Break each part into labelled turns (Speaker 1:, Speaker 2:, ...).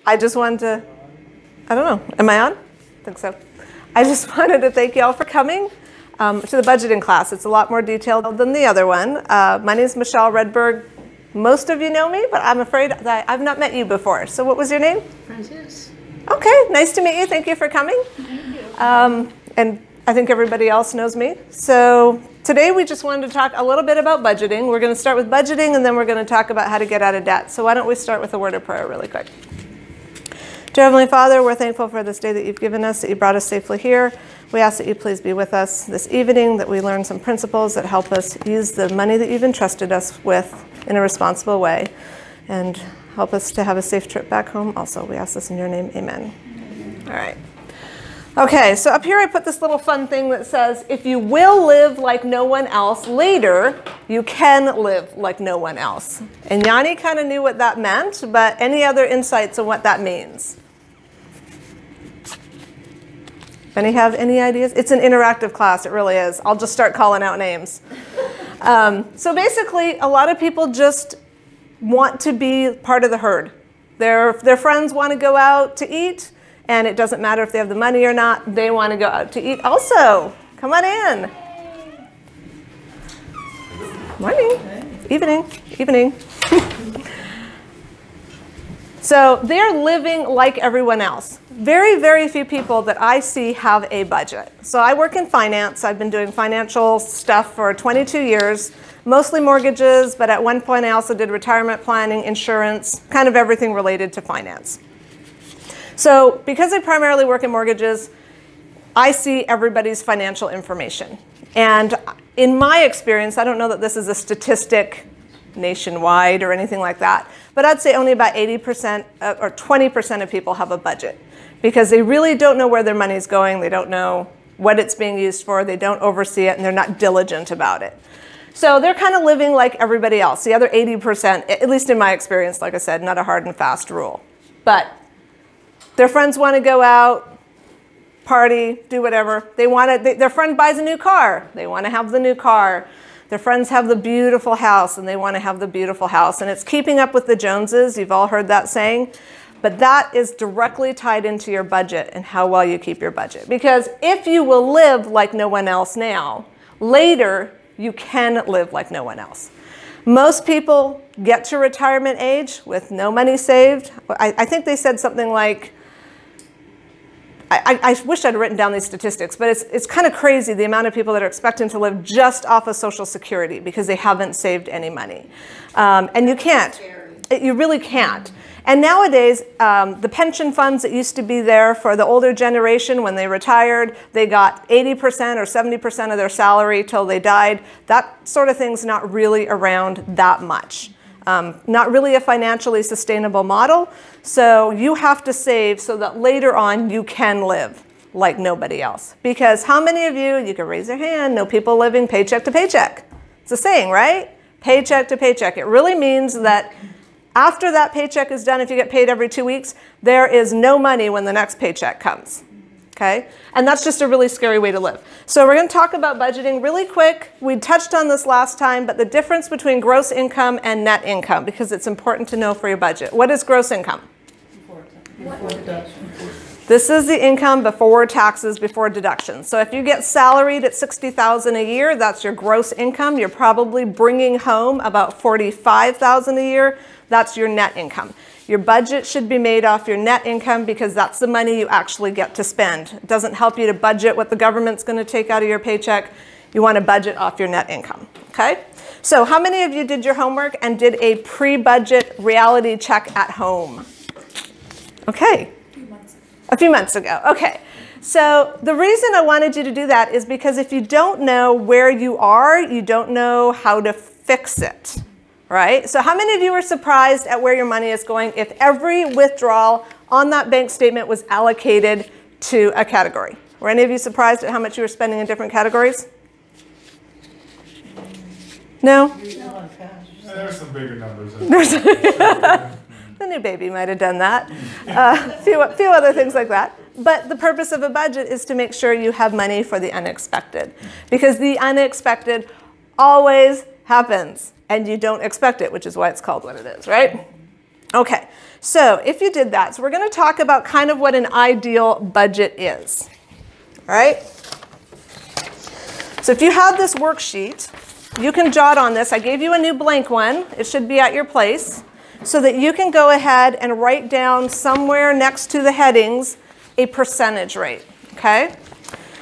Speaker 1: I just wanted to, I don't know, am I on? I think so. I just wanted to thank you all for coming to the budgeting class. It's a lot more detailed than the other one. My name is Michelle Redberg. Most of you know me, but I'm afraid that I've not met you before. So what was your name?
Speaker 2: Francis.
Speaker 1: Okay, nice to meet you. Thank you for coming.
Speaker 2: Thank you.
Speaker 1: And I think everybody else knows me. So today we just wanted to talk a little bit about budgeting. We're going to start with budgeting, and then we're going to talk about how to get out of debt. So why don't we start with a word of prayer really quick. Dear Heavenly Father, we're thankful for this day that you've given us, that you brought us safely here. We ask that you please be with us this evening, that we learn some principles that help us use the money that you've entrusted us with in a responsible way, and help us to have a safe trip back home also. We ask this in your name, amen. All right. Okay, so up here I put this little fun thing that says, if you will live like no one else later, you can live like no one else. And Yanni kind of knew what that meant, but any other insights on what that means? Any have any ideas? It's an interactive class, it really is. I'll just start calling out names. So basically, a lot of people just want to be part of the herd. Their friends want to go out to eat, and it doesn't matter if they have the money or not. They want to go out to eat also. Come on in. Morning. Evening. So they're living like everyone else. Very, very few people that I see have a budget. So I work in finance. I've been doing financial stuff for 22 years, mostly mortgages, but at one point I also did retirement planning, insurance, kind of everything related to finance. So because I primarily work in mortgages, I see everybody's financial information. And in my experience, I don't know that this is a statistic nationwide or anything like that, but I'd say only about 80% or 20% of people have a budget because they really don't know where their money's going. They don't know what it's being used for. They don't oversee it, and they're not diligent about it. So they're kind of living like everybody else. The other 80%, at least in my experience, like I said, not a hard and fast rule. But their friends want to go out, party, do whatever. Their friend buys a new car. They want to have the new car. Their friends have the beautiful house, and they want to have the beautiful house. And it's keeping up with the Joneses. You've all heard that saying. But that is directly tied into your budget and how well you keep your budget. Because if you will live like no one else now, later you can live like no one else. Most people get to retirement age with no money saved. I think they said something like, I wish I'd written down these statistics, but it's kind of crazy the amount of people that are expecting to live just off of Social Security because they haven't saved any money. And you can't. You really can't. And nowadays, the pension funds that used to be there for the older generation when they retired, they got 80% or 70% of their salary till they died. That sort of thing's not really around that much. Not really a financially sustainable model. So you have to save so that later on you can live like nobody else. Because how many of you can raise your hand, know people living paycheck to paycheck? It's a saying, right? Paycheck to paycheck. It really means that after that paycheck is done, if you get paid every 2 weeks, there is no money when the next paycheck comes. Okay? And that's just a really scary way to live. So we're going to talk about budgeting really quick. We touched on this last time, but the difference between gross income and net income, because it's important to know for your budget. What is gross income?
Speaker 2: Before deduction.
Speaker 1: This is the income before taxes, before deductions. So if you get salaried at $60,000 a year, that's your gross income. You're probably bringing home about $45,000 a year. That's your net income. Your budget should be made off your net income because that's the money you actually get to spend. It doesn't help you to budget what the government's going to take out of your paycheck. You want to budget off your net income, okay? So how many of you did your homework and did a pre-budget reality check at home? Okay. A few months ago. Okay. So the reason I wanted you to do that is because if you don't know where you are, you don't know how to fix it, right? So how many of you were surprised at where your money is going if every withdrawal on that bank statement was allocated to a category? Were any of you surprised at how much you were spending in different categories? No?
Speaker 3: There are some bigger numbers.
Speaker 1: The new baby might have done that. A few other things like that. But the purpose of a budget is to make sure you have money for the unexpected. Because the unexpected always happens. And you don't expect it, which is why it's called what it is, right? Okay, so if you did that, so we're going to talk about kind of what an ideal budget is. All right? So if you have this worksheet, you can jot on this. I gave you a new blank one. It should be at your place so that you can go ahead and write down somewhere next to the headings a percentage rate. Okay?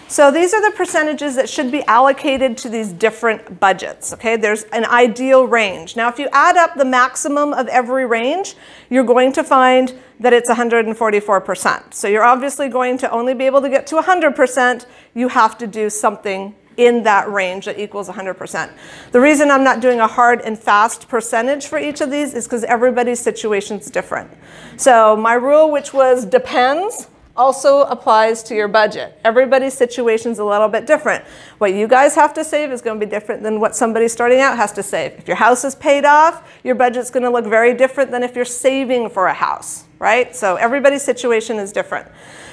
Speaker 1: So these are the percentages that should be allocated to these different budgets. Okay? There's an ideal range. Now, if you add up the maximum of every range, you're going to find that it's 144%. So you're obviously going to only be able to get to 100%. You have to do something in that range that equals 100%. The reason I'm not doing a hard and fast percentage for each of these is because everybody's situation is different. So my rule, which was depends, also applies to your budget. Everybody's situation is a little bit different. What you guys have to save is going to be different than what somebody starting out has to save. If your house is paid off, your budget's going to look very different than if you're saving for a house, right? So everybody's situation is different.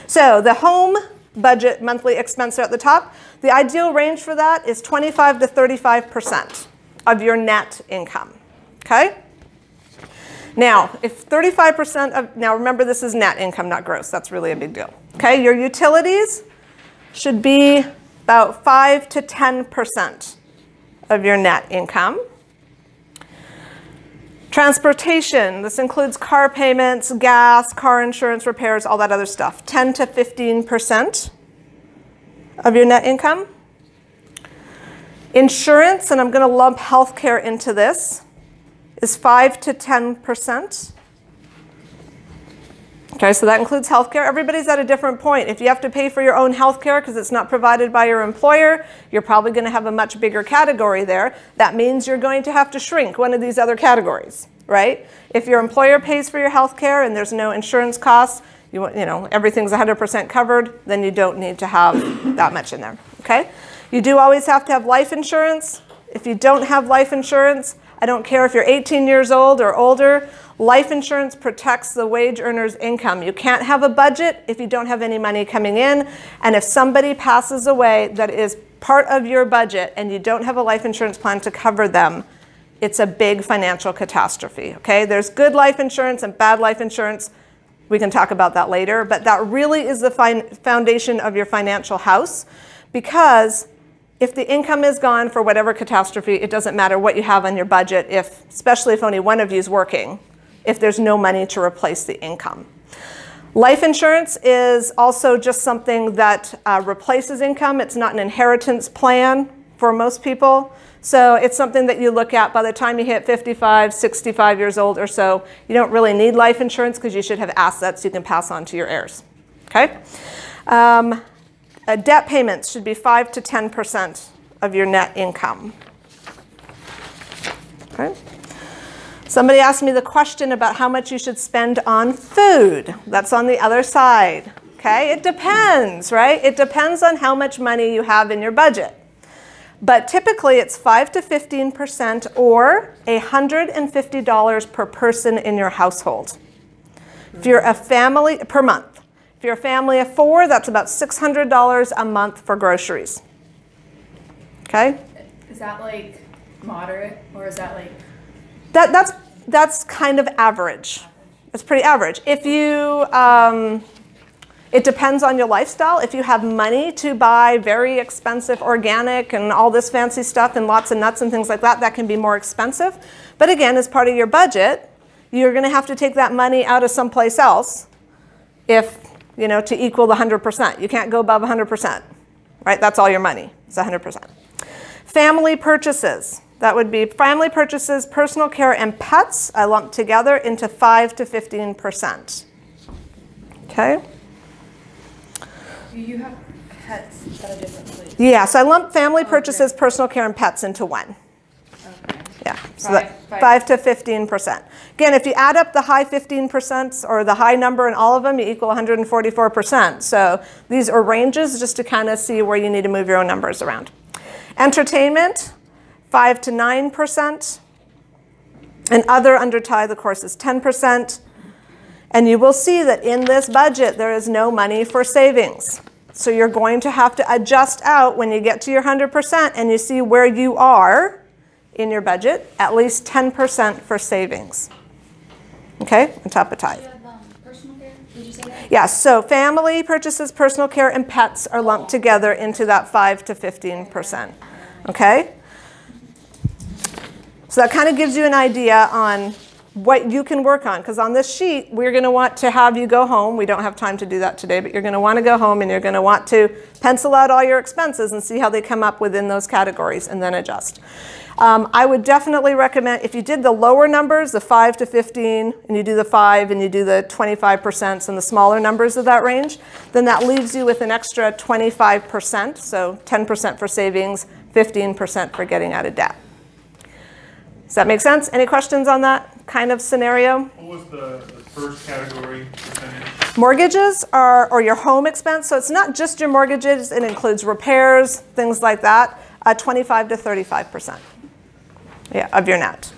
Speaker 1: So the home budget monthly expense are at the top. The ideal range for that is 25 to 35% of your net income, okay? Now, if 35% of, now remember this is net income, not gross. That's really a big deal. Okay, your utilities should be about 5 to 10% of your net income. Transportation, this includes car payments, gas, car insurance, repairs, all that other stuff. 10 to 15% of your net income. Insurance, and I'm going to lump healthcare into this, is 5 to 10%. Okay, so that includes healthcare. Everybody's at a different point. If you have to pay for your own healthcare because it's not provided by your employer, you're probably going to have a much bigger category there. That means you're going to have to shrink one of these other categories, right? If your employer pays for your healthcare and there's no insurance costs, you know, everything's 100% covered, then you don't need to have that much in there, okay? You do always have to have life insurance. If you don't have life insurance, I don't care if you're 18 years old or older, life insurance protects the wage earner's income. You can't have a budget if you don't have any money coming in. And if somebody passes away that is part of your budget and you don't have a life insurance plan to cover them, it's a big financial catastrophe, okay? There's good life insurance and bad life insurance. We can talk about that later, but that really is the foundation of your financial house, because if the income is gone for whatever catastrophe, it doesn't matter what you have on your budget, especially if only one of you is working, if there's no money to replace the income. Life insurance is also just something that replaces income. It's not an inheritance plan for most people. So it's something that you look at by the time you hit 55, 65 years old or so. You don't really need life insurance because you should have assets you can pass on to your heirs. Okay? Debt payments should be 5 to 10% of your net income. Okay. Somebody asked me the question about how much you should spend on food. That's on the other side. Okay, it depends, right? It depends on how much money you have in your budget. But typically it's 5 to 15% or $150 per person in your household. If you're a family, per month. If you're a family of 4, that's about $600 a month for groceries. Okay?
Speaker 4: Is that like moderate, or is that like?
Speaker 1: That's kind of average. That's pretty average. If you, it depends on your lifestyle. If you have money to buy very expensive organic and all this fancy stuff and lots of nuts and things like that, that can be more expensive. But again, as part of your budget, you're going to have to take that money out of someplace else if, you know, to equal the 100%. You can't go above 100%, right? That's all your money. It's 100%. Family purchases. That would be family purchases, personal care, and pets. I lump together into 5 to 15%. Okay?
Speaker 4: You have pets at a different place.
Speaker 1: Yeah, so I lump family purchases, personal care, and pets into one.
Speaker 4: Okay.
Speaker 1: Yeah, so that 5 to 15%. Again, if you add up the high 15% or the high number in all of them, you equal 144%. So these are ranges just to kind of see where you need to move your own numbers around. Entertainment, 5 to 9%. And other under tie, the course is 10%. And you will see that in this budget, there is no money for savings. So you're going to have to adjust out when you get to your 100% and you see where you are in your budget, at least 10% for savings. okay, on top of tithe.
Speaker 5: Do you have personal care? Did you say that?
Speaker 1: Yes, so family purchases, personal care, and pets are lumped together into that 5 to 15%, okay? So that kind of gives you an idea on what you can work on, because on this sheet, we're going to want to have you go home. We don't have time to do that today, but you're going to want to go home and you're going to want to pencil out all your expenses and see how they come up within those categories and then adjust. I would definitely recommend, if you did the lower numbers, the 5 to 15, and you do the 5 and you do the 25% and the smaller numbers of that range, then that leaves you with an extra 25%, so 10% for savings, 15% for getting out of debt. Does that make sense? Any questions on that kind of scenario?
Speaker 3: What was the first category percentage?
Speaker 1: Mortgages are, or your home expense, so it's not just your mortgages, it includes repairs, things like that, 25 to 35%, yeah, of your net.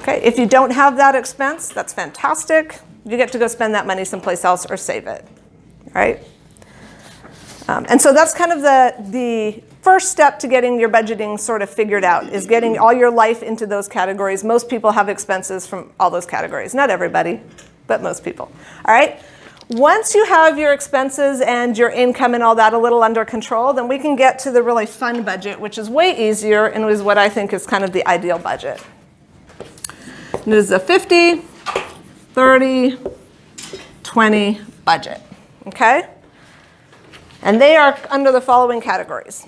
Speaker 1: Okay, if you don't have that expense, that's fantastic. You get to go spend that money someplace else or save it, right? And so that's kind of the first step to getting your budgeting sort of figured out, is getting all your life into those categories. Most people have expenses from all those categories. Not everybody, but most people. All right? Once you have your expenses and your income and all that a little under control, then we can get to the really fun budget, which is way easier and is what I think is kind of the ideal budget. And it is a 50, 30, 20 budget. Okay? And they are under the following categories: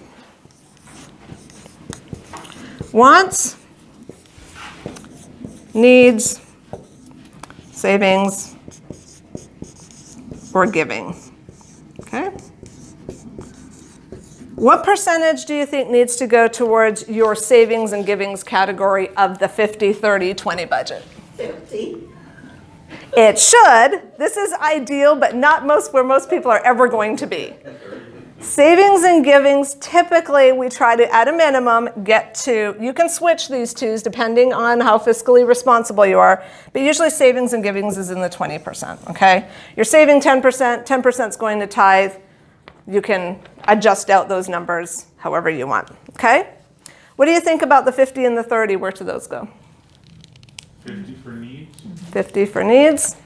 Speaker 1: wants, needs, savings, or giving. Okay? What percentage do you think needs to go towards your savings and givings category of the 50, 30, 20 budget?
Speaker 2: 50.
Speaker 1: It should. This is ideal, but not where most people are ever going to be. Savings and givings, typically we try to, at a minimum, get to, you can switch these twos depending on how fiscally responsible you are, but usually savings and givings is in the 20%, okay? You're saving 10%, 10% is going to tithe. You can adjust out those numbers however you want, okay? What do you think about the 50 and the 30? Where do those go?
Speaker 3: 50 for needs.
Speaker 1: 50 for needs.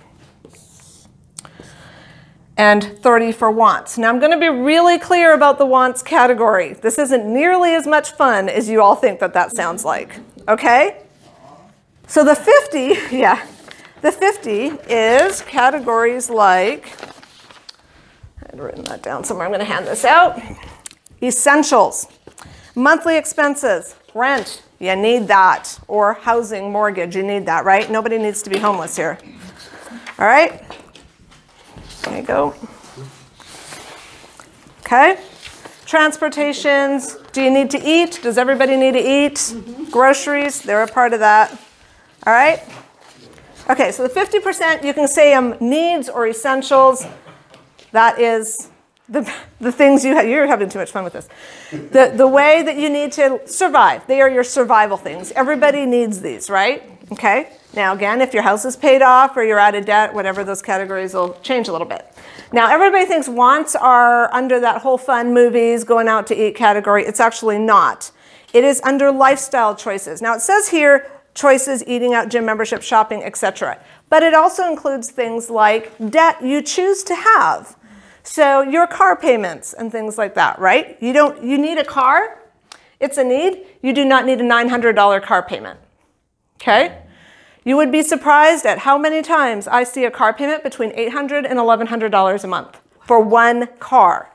Speaker 1: And 30 for wants. Now I'm going to be really clear about the wants category. This isn't nearly as much fun as you all think that that sounds like, okay? So the 50, yeah, the 50 is categories like, I had written that down somewhere, I'm going to hand this out. Essentials, monthly expenses, rent, you need that, or housing, mortgage, you need that, right? Nobody needs to be homeless here, all right? There you go. Okay. Transportations. Do you need to eat? Does everybody need to eat? Mm-hmm. Groceries, they're a part of that. All right? Okay, so the 50%, you can say needs or essentials. That is the things you're having too much fun with this. The way that you need to survive. They are your survival things. Everybody needs these, right? Okay. Now again, if your house is paid off or you're out of debt, whatever, those categories will change a little bit. Now everybody thinks wants are under that whole fun movies, going out to eat category. It's actually not. It is under lifestyle choices. Now it says here, choices, eating out, gym membership, shopping, etc. But it also includes things like debt you choose to have. So your car payments and things like that, right? You need a car, it's a need. You do not need a $900 car payment, okay? You would be surprised at how many times I see a car payment between $800 and $1,100 a month for one car.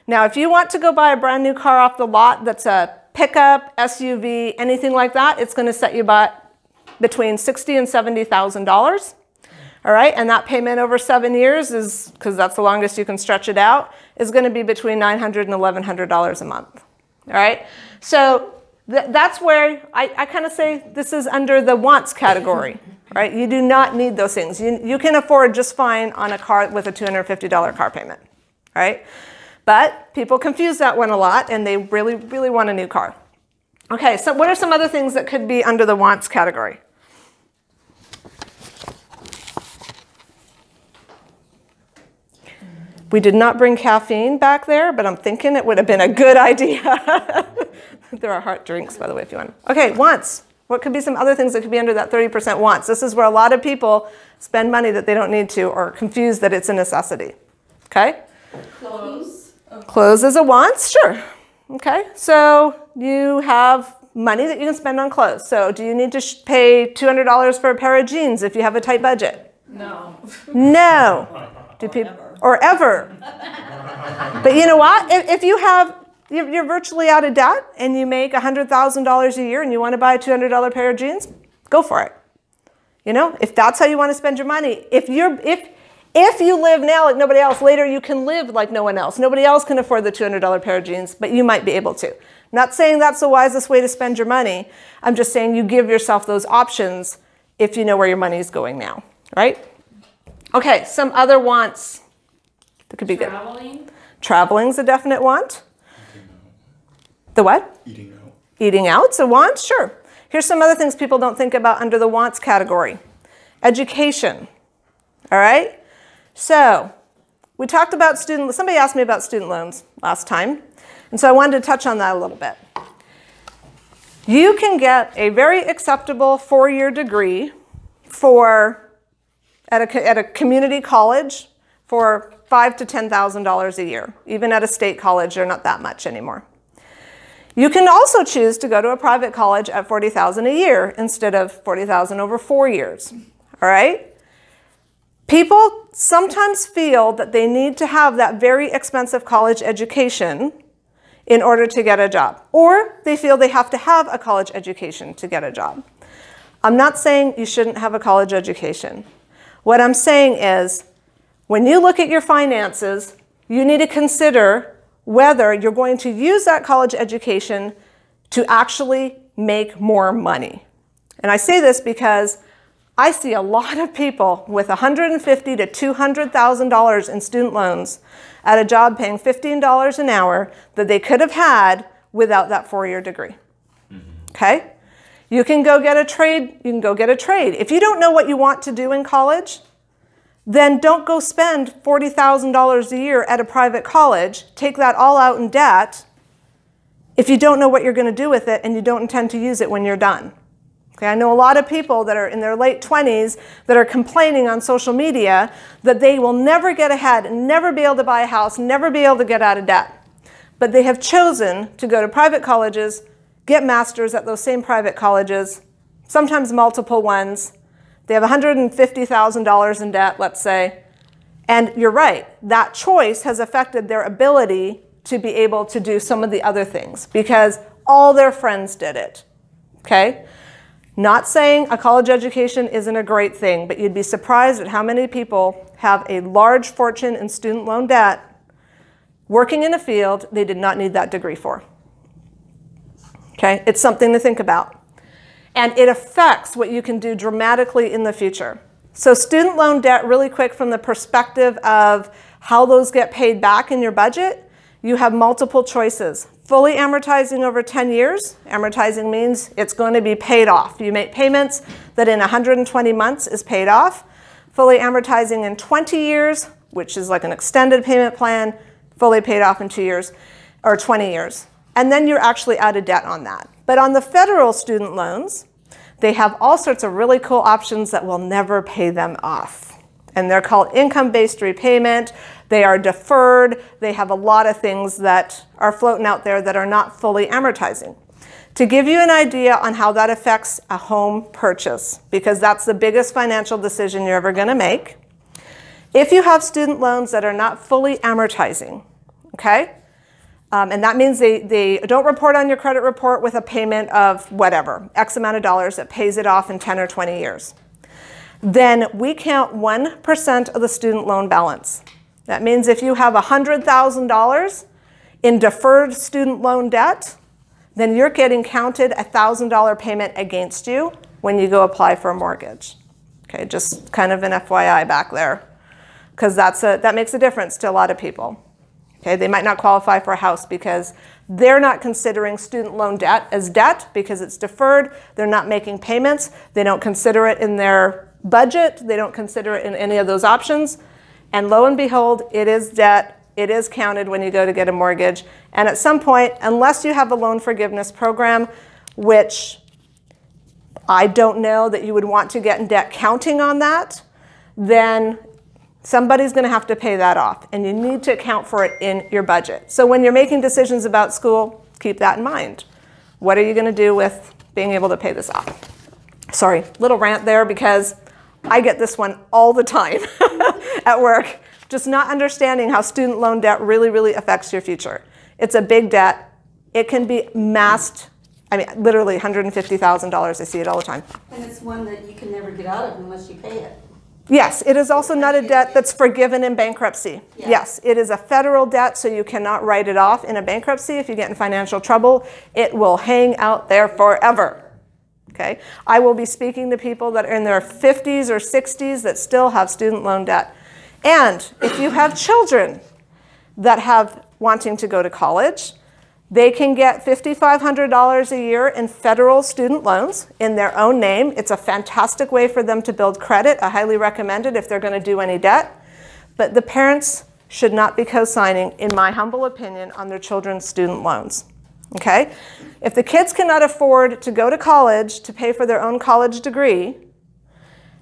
Speaker 1: Now, if you want to go buy a brand new car off the lot that's a pickup, SUV, anything like that, it's going to set you back between $60,000 and $70,000. All right, and that payment over 7 years is, because that's the longest you can stretch it out, is going to be between $900 and $1,100 a month. All right, so that's where I kind of say this is under the wants category, right? You do not need those things. You can afford just fine on a car with a $250 car payment, right? But people confuse that one a lot, and they really, really want a new car. Okay, so what are some other things that could be under the wants category? We did not bring caffeine back there, but I'm thinking it would have been a good idea. There are hot drinks, by the way, if you want. Okay, wants. What could be some other things that could be under that 30% wants? This is where a lot of people spend money that they don't need to or are confused that it's a necessity. Okay?
Speaker 4: Clothes.
Speaker 1: Clothes is a want, sure. Okay, so you have money that you can spend on clothes. So do you need to pay $200 for a pair of jeans if you have a tight budget?
Speaker 4: No.
Speaker 1: No. Do people, or ever. But you know what? If you have, you're virtually out of debt and you make $100,000 a year and you want to buy a $200 pair of jeans, go for it. You know, if that's how you want to spend your money. If you live now like nobody else, later you can live like no one else. Nobody else can afford the $200 pair of jeans, but you might be able to. I'm not saying that's the wisest way to spend your money. I'm just saying you give yourself those options if you know where your money is going now, right? Okay, some other wants that could be good.
Speaker 4: Traveling.
Speaker 1: Traveling's a definite want. The what?
Speaker 6: Eating out.
Speaker 1: Eating out's a want, sure. Here's some other things people don't think about under the wants category. Education, all right? So we talked about somebody asked me about student loans last time, and so I wanted to touch on that a little bit. You can get a very acceptable 4-year degree at a community college for $5,000 to $10,000 a year. Even at a state college, they're not that much anymore. You can also choose to go to a private college at $40,000 a year instead of $40,000 over 4 years, all right? People sometimes feel that they need to have that very expensive college education in order to get a job, or they feel they have to have a college education to get a job. I'm not saying you shouldn't have a college education. What I'm saying is, when you look at your finances, you need to consider whether you're going to use that college education to actually make more money. And I say this because I see a lot of people with $150,000 to $200,000 in student loans at a job paying $15 an hour that they could have had without that 4-year degree. Okay? You can go get a trade. You can go get a trade. If you don't know what you want to do in college, then don't go spend $40,000 a year at a private college, take that all out in debt if you don't know what you're going to do with it and you don't intend to use it when you're done. Okay, I know a lot of people that are in their late 20s that are complaining on social media that they will never get ahead and never be able to buy a house, never be able to get out of debt. But they have chosen to go to private colleges, get masters at those same private colleges, sometimes multiple ones. They have $150,000 in debt, let's say. And you're right, that choice has affected their ability to be able to do some of the other things because all their friends did it, okay? Not saying a college education isn't a great thing, but you'd be surprised at how many people have a large fortune in student loan debt working in a field they did not need that degree for. Okay, it's something to think about. And it affects what you can do dramatically in the future. So student loan debt, really quick from the perspective of how those get paid back in your budget, you have multiple choices. Fully amortizing over 10 years, amortizing means it's going to be paid off. You make payments that in 120 months is paid off. Fully amortizing in 20 years, which is like an extended payment plan, fully paid off in 2 years or 20 years. And then you're actually out of debt on that. But on the federal student loans, they have all sorts of really cool options that will never pay them off. And they're called income-based repayment. They are deferred. They have a lot of things that are floating out there that are not fully amortizing. To give you an idea on how that affects a home purchase, because that's the biggest financial decision you're ever going to make, if you have student loans that are not fully amortizing, okay, and that means they don't report on your credit report with a payment of whatever, X amount of dollars that pays it off in 10 or 20 years, then we count 1% of the student loan balance. That means if you have $100,000 in deferred student loan debt, then you're getting counted a $1,000 payment against you when you go apply for a mortgage. Okay, just kind of an FYI back there, because that makes a difference to a lot of people. Okay, they might not qualify for a house because they're not considering student loan debt as debt because it's deferred. They're not making payments. They don't consider it in their budget. They don't consider it in any of those options. And lo and behold, it is debt. It is counted when you go to get a mortgage. And at some point, unless you have a loan forgiveness program, which I don't know that you would want to get in debt counting on that, then somebody's going to have to pay that off, and you need to account for it in your budget. So when you're making decisions about school, keep that in mind. What are you going to do with being able to pay this off? Sorry, little rant there because I get this one all the time at work. Just not understanding how student loan debt really, really affects your future. It's a big debt. It can be masked. I mean, literally $150,000. I see it all the time.
Speaker 2: And it's one that you can never get out of unless you pay it.
Speaker 1: Yes, it is also not a debt that's forgiven in bankruptcy.
Speaker 2: Yeah.
Speaker 1: Yes, it is a federal debt, so you cannot write it off in a bankruptcy. If you get in financial trouble, it will hang out there forever. Okay? I will be speaking to people that are in their 50s or 60s that still have student loan debt. And if you have children that have wanting to go to college, they can get $5,500 a year in federal student loans in their own name. It's a fantastic way for them to build credit. I highly recommend it if they're going to do any debt. But the parents should not be co-signing, in my humble opinion, on their children's student loans. Okay? If the kids cannot afford to go to college to pay for their own college degree,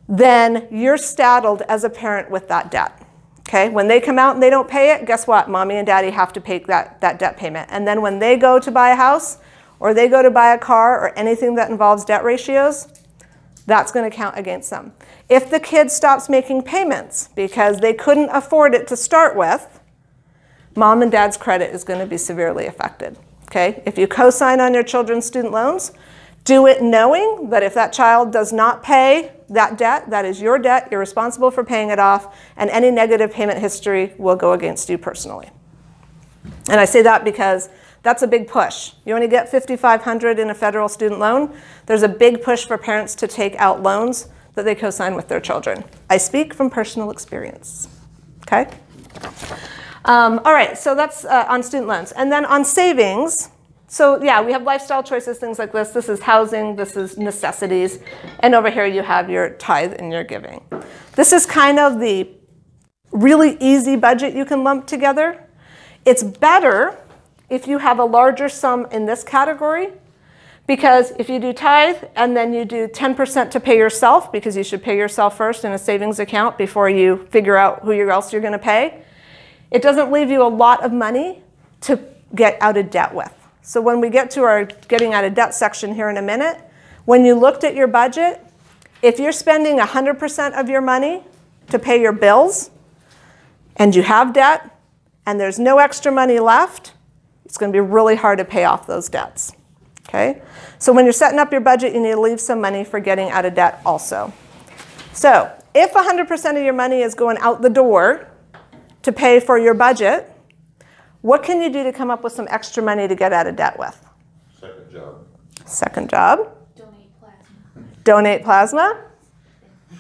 Speaker 1: then you're saddled as a parent with that debt. Okay, when they come out and they don't pay it, guess what? Mommy and daddy have to pay that debt payment. And then when they go to buy a house or they go to buy a car or anything that involves debt ratios, that's going to count against them. If the kid stops making payments because they couldn't afford it to start with, mom and dad's credit is going to be severely affected. Okay, if you co-sign on your children's student loans, do it knowing that if that child does not pay that debt, that is your debt, you're responsible for paying it off, and any negative payment history will go against you personally. And I say that because that's a big push. You only get $5,500 in a federal student loan. There's a big push for parents to take out loans that they co-sign with their children. I speak from personal experience. Okay? All right, so that's on student loans. And then on savings, so yeah, we have lifestyle choices, things like this. This is housing, this is necessities. And over here you have your tithe and your giving. This is kind of the really easy budget you can lump together. It's better if you have a larger sum in this category, because if you do tithe and then you do 10% to pay yourself, because you should pay yourself first in a savings account before you figure out who else you're going to pay, it doesn't leave you a lot of money to get out of debt with. So when we get to our getting out of debt section here in a minute, when you looked at your budget, if you're spending 100% of your money to pay your bills and you have debt and there's no extra money left, it's going to be really hard to pay off those debts. Okay? So when you're setting up your budget, you need to leave some money for getting out of debt also. So if 100% of your money is going out the door to pay for your budget, what can you do to come up with some extra money to get out of debt with?
Speaker 6: Second job.
Speaker 1: Second job.
Speaker 5: Donate plasma.
Speaker 1: Donate plasma.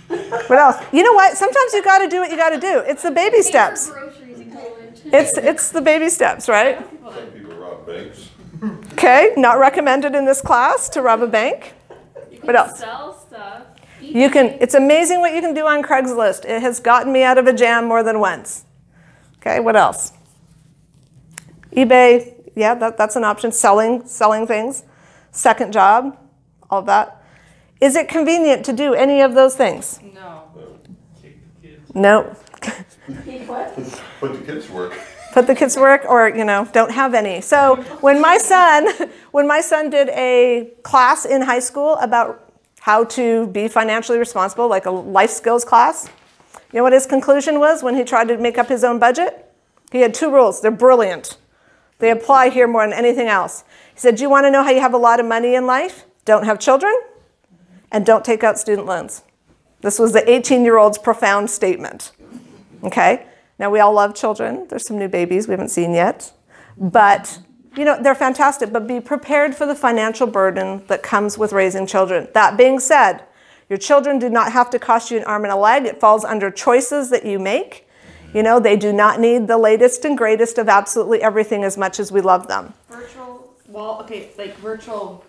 Speaker 1: What else? You know what? Sometimes you got to do what you got to do. It's the baby steps.
Speaker 5: Groceries in college.
Speaker 1: It's the baby steps, right?
Speaker 6: Some people rob banks.
Speaker 1: Okay, not recommended in this class to rob a bank. What else?
Speaker 4: Sell stuff.
Speaker 1: You can. It's amazing what you can do on Craigslist. It has gotten me out of a jam more than once. Okay, what else? eBay, yeah, that's an option. Selling things. Second job, all of that. Is it convenient to do any of those things?
Speaker 4: No.
Speaker 3: Kick the kids.
Speaker 1: No.
Speaker 6: Put the kids to work.
Speaker 1: Put the kids to work, or don't have any. So when my son did a class in high school about how to be financially responsible, like a life skills class, you know what his conclusion was when he tried to make up his own budget? He had 2 rules. They're brilliant. They apply here more than anything else. He said, do you want to know how you have a lot of money in life? Don't have children, and don't take out student loans. This was the 18-year-old's profound statement. Okay? Now, we all love children. There's some new babies we haven't seen yet. But, they're fantastic. But be prepared for the financial burden that comes with raising children. That being said, your children do not have to cost you an arm and a leg. It falls under choices that you make. They do not need the latest and greatest of absolutely everything as much as we love them.
Speaker 4: Virtual virtual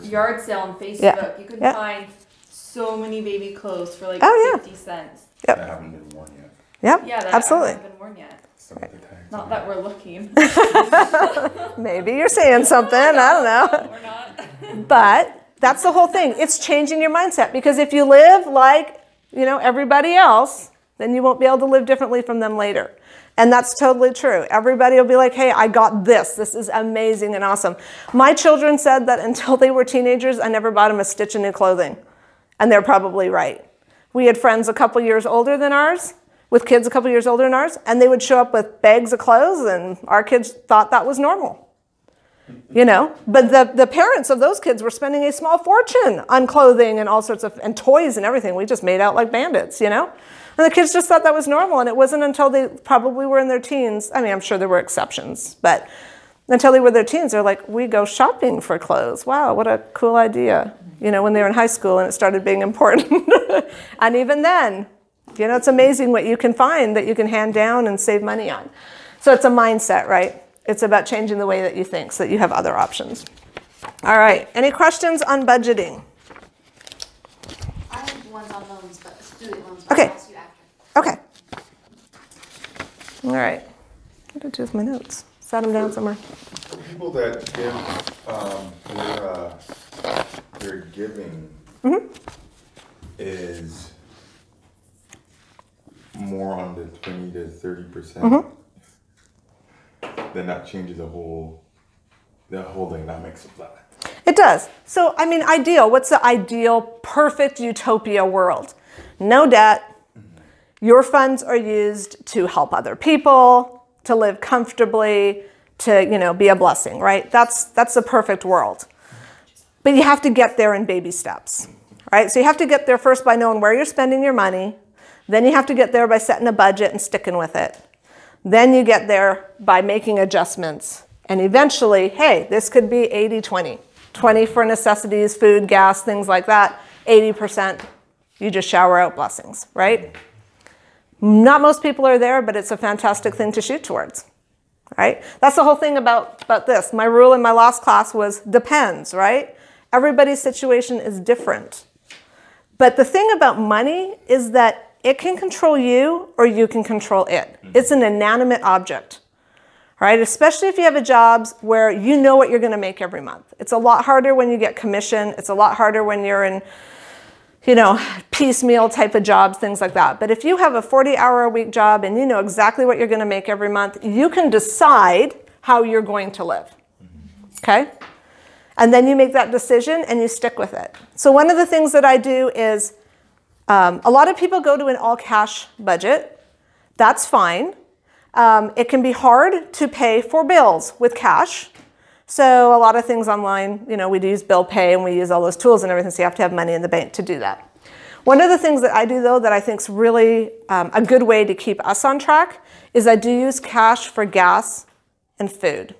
Speaker 6: Yard
Speaker 4: sale on Facebook.
Speaker 1: Yeah.
Speaker 4: You can
Speaker 1: Yeah.
Speaker 4: find so many baby clothes for 50 cents.
Speaker 6: I haven't been worn yet.
Speaker 1: Yep,
Speaker 4: Yeah, that
Speaker 1: absolutely.
Speaker 4: hasn't been worn yet.
Speaker 6: Some of the tags.
Speaker 4: Not that we're looking.
Speaker 1: Maybe you're saying something. I don't know.
Speaker 4: We're not.
Speaker 1: But That's the whole thing. It's changing your mindset, because if you live like, everybody else, then you won't be able to live differently from them later. And that's totally true. Everybody will be like, hey, I got this. This is amazing and awesome. My children said that until they were teenagers, I never bought them a stitch of new clothing. And they're probably right. We had friends a couple years older than ours, with kids a couple years older than ours, and they would show up with bags of clothes, and our kids thought that was normal. But the parents of those kids were spending a small fortune on clothing and all sorts of, and toys and everything. We just made out like bandits, And the kids just thought that was normal, and it wasn't until they probably were in their teens. I mean, I'm sure there were exceptions, but until they were their teens, they're like, we go shopping for clothes. Wow, what a cool idea. When they were in high school and it started being important. And even then, it's amazing what you can find that you can hand down and save money on. So it's a mindset, right? It's about changing the way that you think so that you have other options. All right, any questions on budgeting?
Speaker 5: I have ones on loans, but student loans.
Speaker 1: Okay.
Speaker 5: I'll ask you after.
Speaker 1: Okay. All right. What did I do with my notes? Sat them down somewhere.
Speaker 6: For people that give, their giving is more on the 20 to 30%, then that changes the whole dynamics of that.
Speaker 1: It does. So, I mean, ideal. What's the ideal, perfect utopia world? No debt. Your funds are used to help other people, to live comfortably, to, be a blessing, right? That's the perfect world. But you have to get there in baby steps, right? So you have to get there first by knowing where you're spending your money. Then you have to get there by setting a budget and sticking with it. Then you get there by making adjustments. And eventually, hey, this could be 80-20. 20 for necessities, food, gas, things like that. 80%, you just shower out blessings, right? Not most people are there, but it's a fantastic thing to shoot towards, right? That's the whole thing about this. My rule in my last class was depends, right? Everybody's situation is different. But the thing about money is that it can control you or you can control it. It's an inanimate object, right? Especially if you have jobs where you know what you're going to make every month. It's a lot harder when you get commission. It's a lot harder when you're in, piecemeal type of jobs, things like that. But if you have a 40-hour-a-week job and you know exactly what you're going to make every month, you can decide how you're going to live, okay? And then you make that decision and you stick with it. So one of the things that I do is a lot of people go to an all-cash budget. That's fine. It can be hard to pay for bills with cash. So a lot of things online, we use bill pay and we use all those tools and everything, so you have to have money in the bank to do that. One of the things that I do, though, that I think is really a good way to keep us on track is I do use cash for gas and food.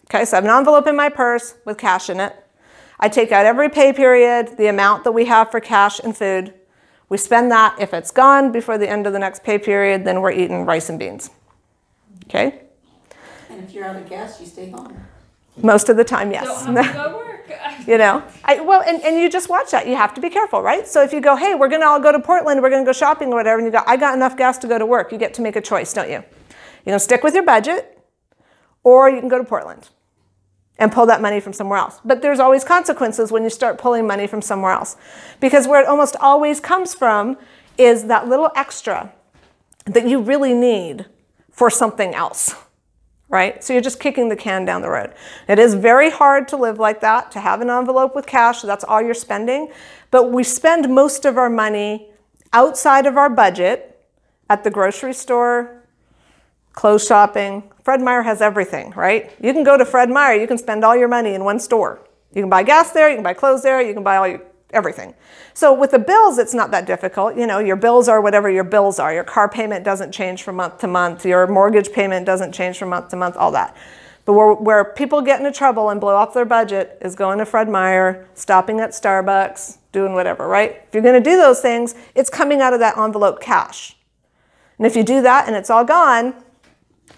Speaker 1: Okay, so I have an envelope in my purse with cash in it. I take out every pay period, the amount that we have for cash and food. We spend that. If it's gone before the end of the next pay period, then we're eating rice and beans. Okay?
Speaker 2: And if you're out of gas, you stay home.
Speaker 1: Most of the time, yes.
Speaker 4: Don't have to go to work.
Speaker 1: And you just watch that. You have to be careful, right? So if you go, hey, we're going to all go to Portland, we're going to go shopping or whatever, and you go, I got enough gas to go to work, you get to make a choice, don't you? You can stick with your budget, or you can go to Portland and pull that money from somewhere else. But there's always consequences when you start pulling money from somewhere else. Because where it almost always comes from is that little extra that you really need for something else, right? So you're just kicking the can down the road. It is very hard to live like that, to have an envelope with cash, that's all you're spending. But we spend most of our money outside of our budget at the grocery store, clothes shopping. Fred Meyer has everything, right? You can go to Fred Meyer, you can spend all your money in one store. You can buy gas there, you can buy clothes there, you can buy everything. So with the bills, it's not that difficult. Your bills are whatever your bills are. Your car payment doesn't change from month to month. Your mortgage payment doesn't change from month to month, all that. But where people get into trouble and blow off their budget is going to Fred Meyer, stopping at Starbucks, doing whatever, right? If you're going to do those things, it's coming out of that envelope cash. And if you do that and it's all gone,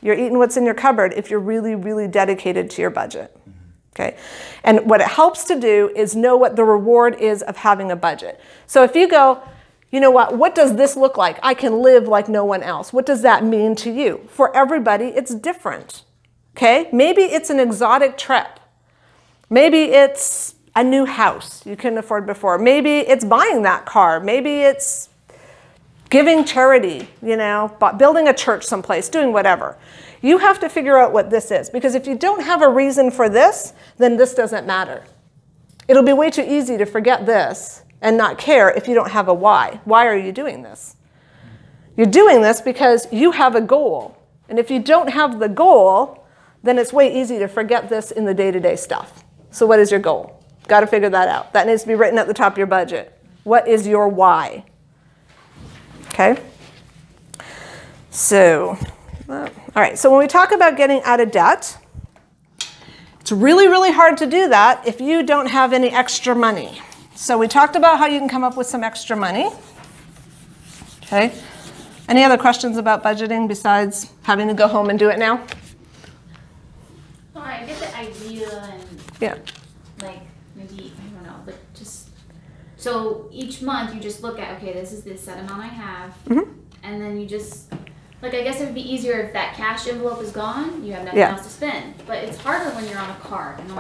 Speaker 1: you're eating what's in your cupboard if you're really, really dedicated to your budget. Okay? And what it helps to do is know what the reward is of having a budget. So if you go, you know what does this look like? I can live like no one else. What does that mean to you? For everybody, it's different. Okay? Maybe it's an exotic trip. Maybe it's a new house you couldn't afford before. Maybe it's buying that car. Maybe it's giving charity, you know, building a church someplace, doing whatever. You have to figure out what this is, because if you don't have a reason for this, then this doesn't matter. It'll be way too easy to forget this and not care if you don't have a why. Why are you doing this? You're doing this because you have a goal. And if you don't have the goal, then it's way easy to forget this in the day-to-day stuff. So what is your goal? Got to figure that out. That needs to be written at the top of your budget. What is your why? Okay? So, all right. So when we talk about getting out of debt, it's really, really hard to do that if you don't have any extra money. So we talked about how you can come up with some extra money. Okay? Any other questions about budgeting besides having to go home and do it now?
Speaker 5: Well, I get the idea and
Speaker 1: Yeah.
Speaker 5: like maybe, I don't know, but just, so each month you just look at, okay, this is the set amount I have, and then you just, like, I guess it would be easier if that cash envelope is gone, you have nothing else to spend. But it's harder when you're on a card and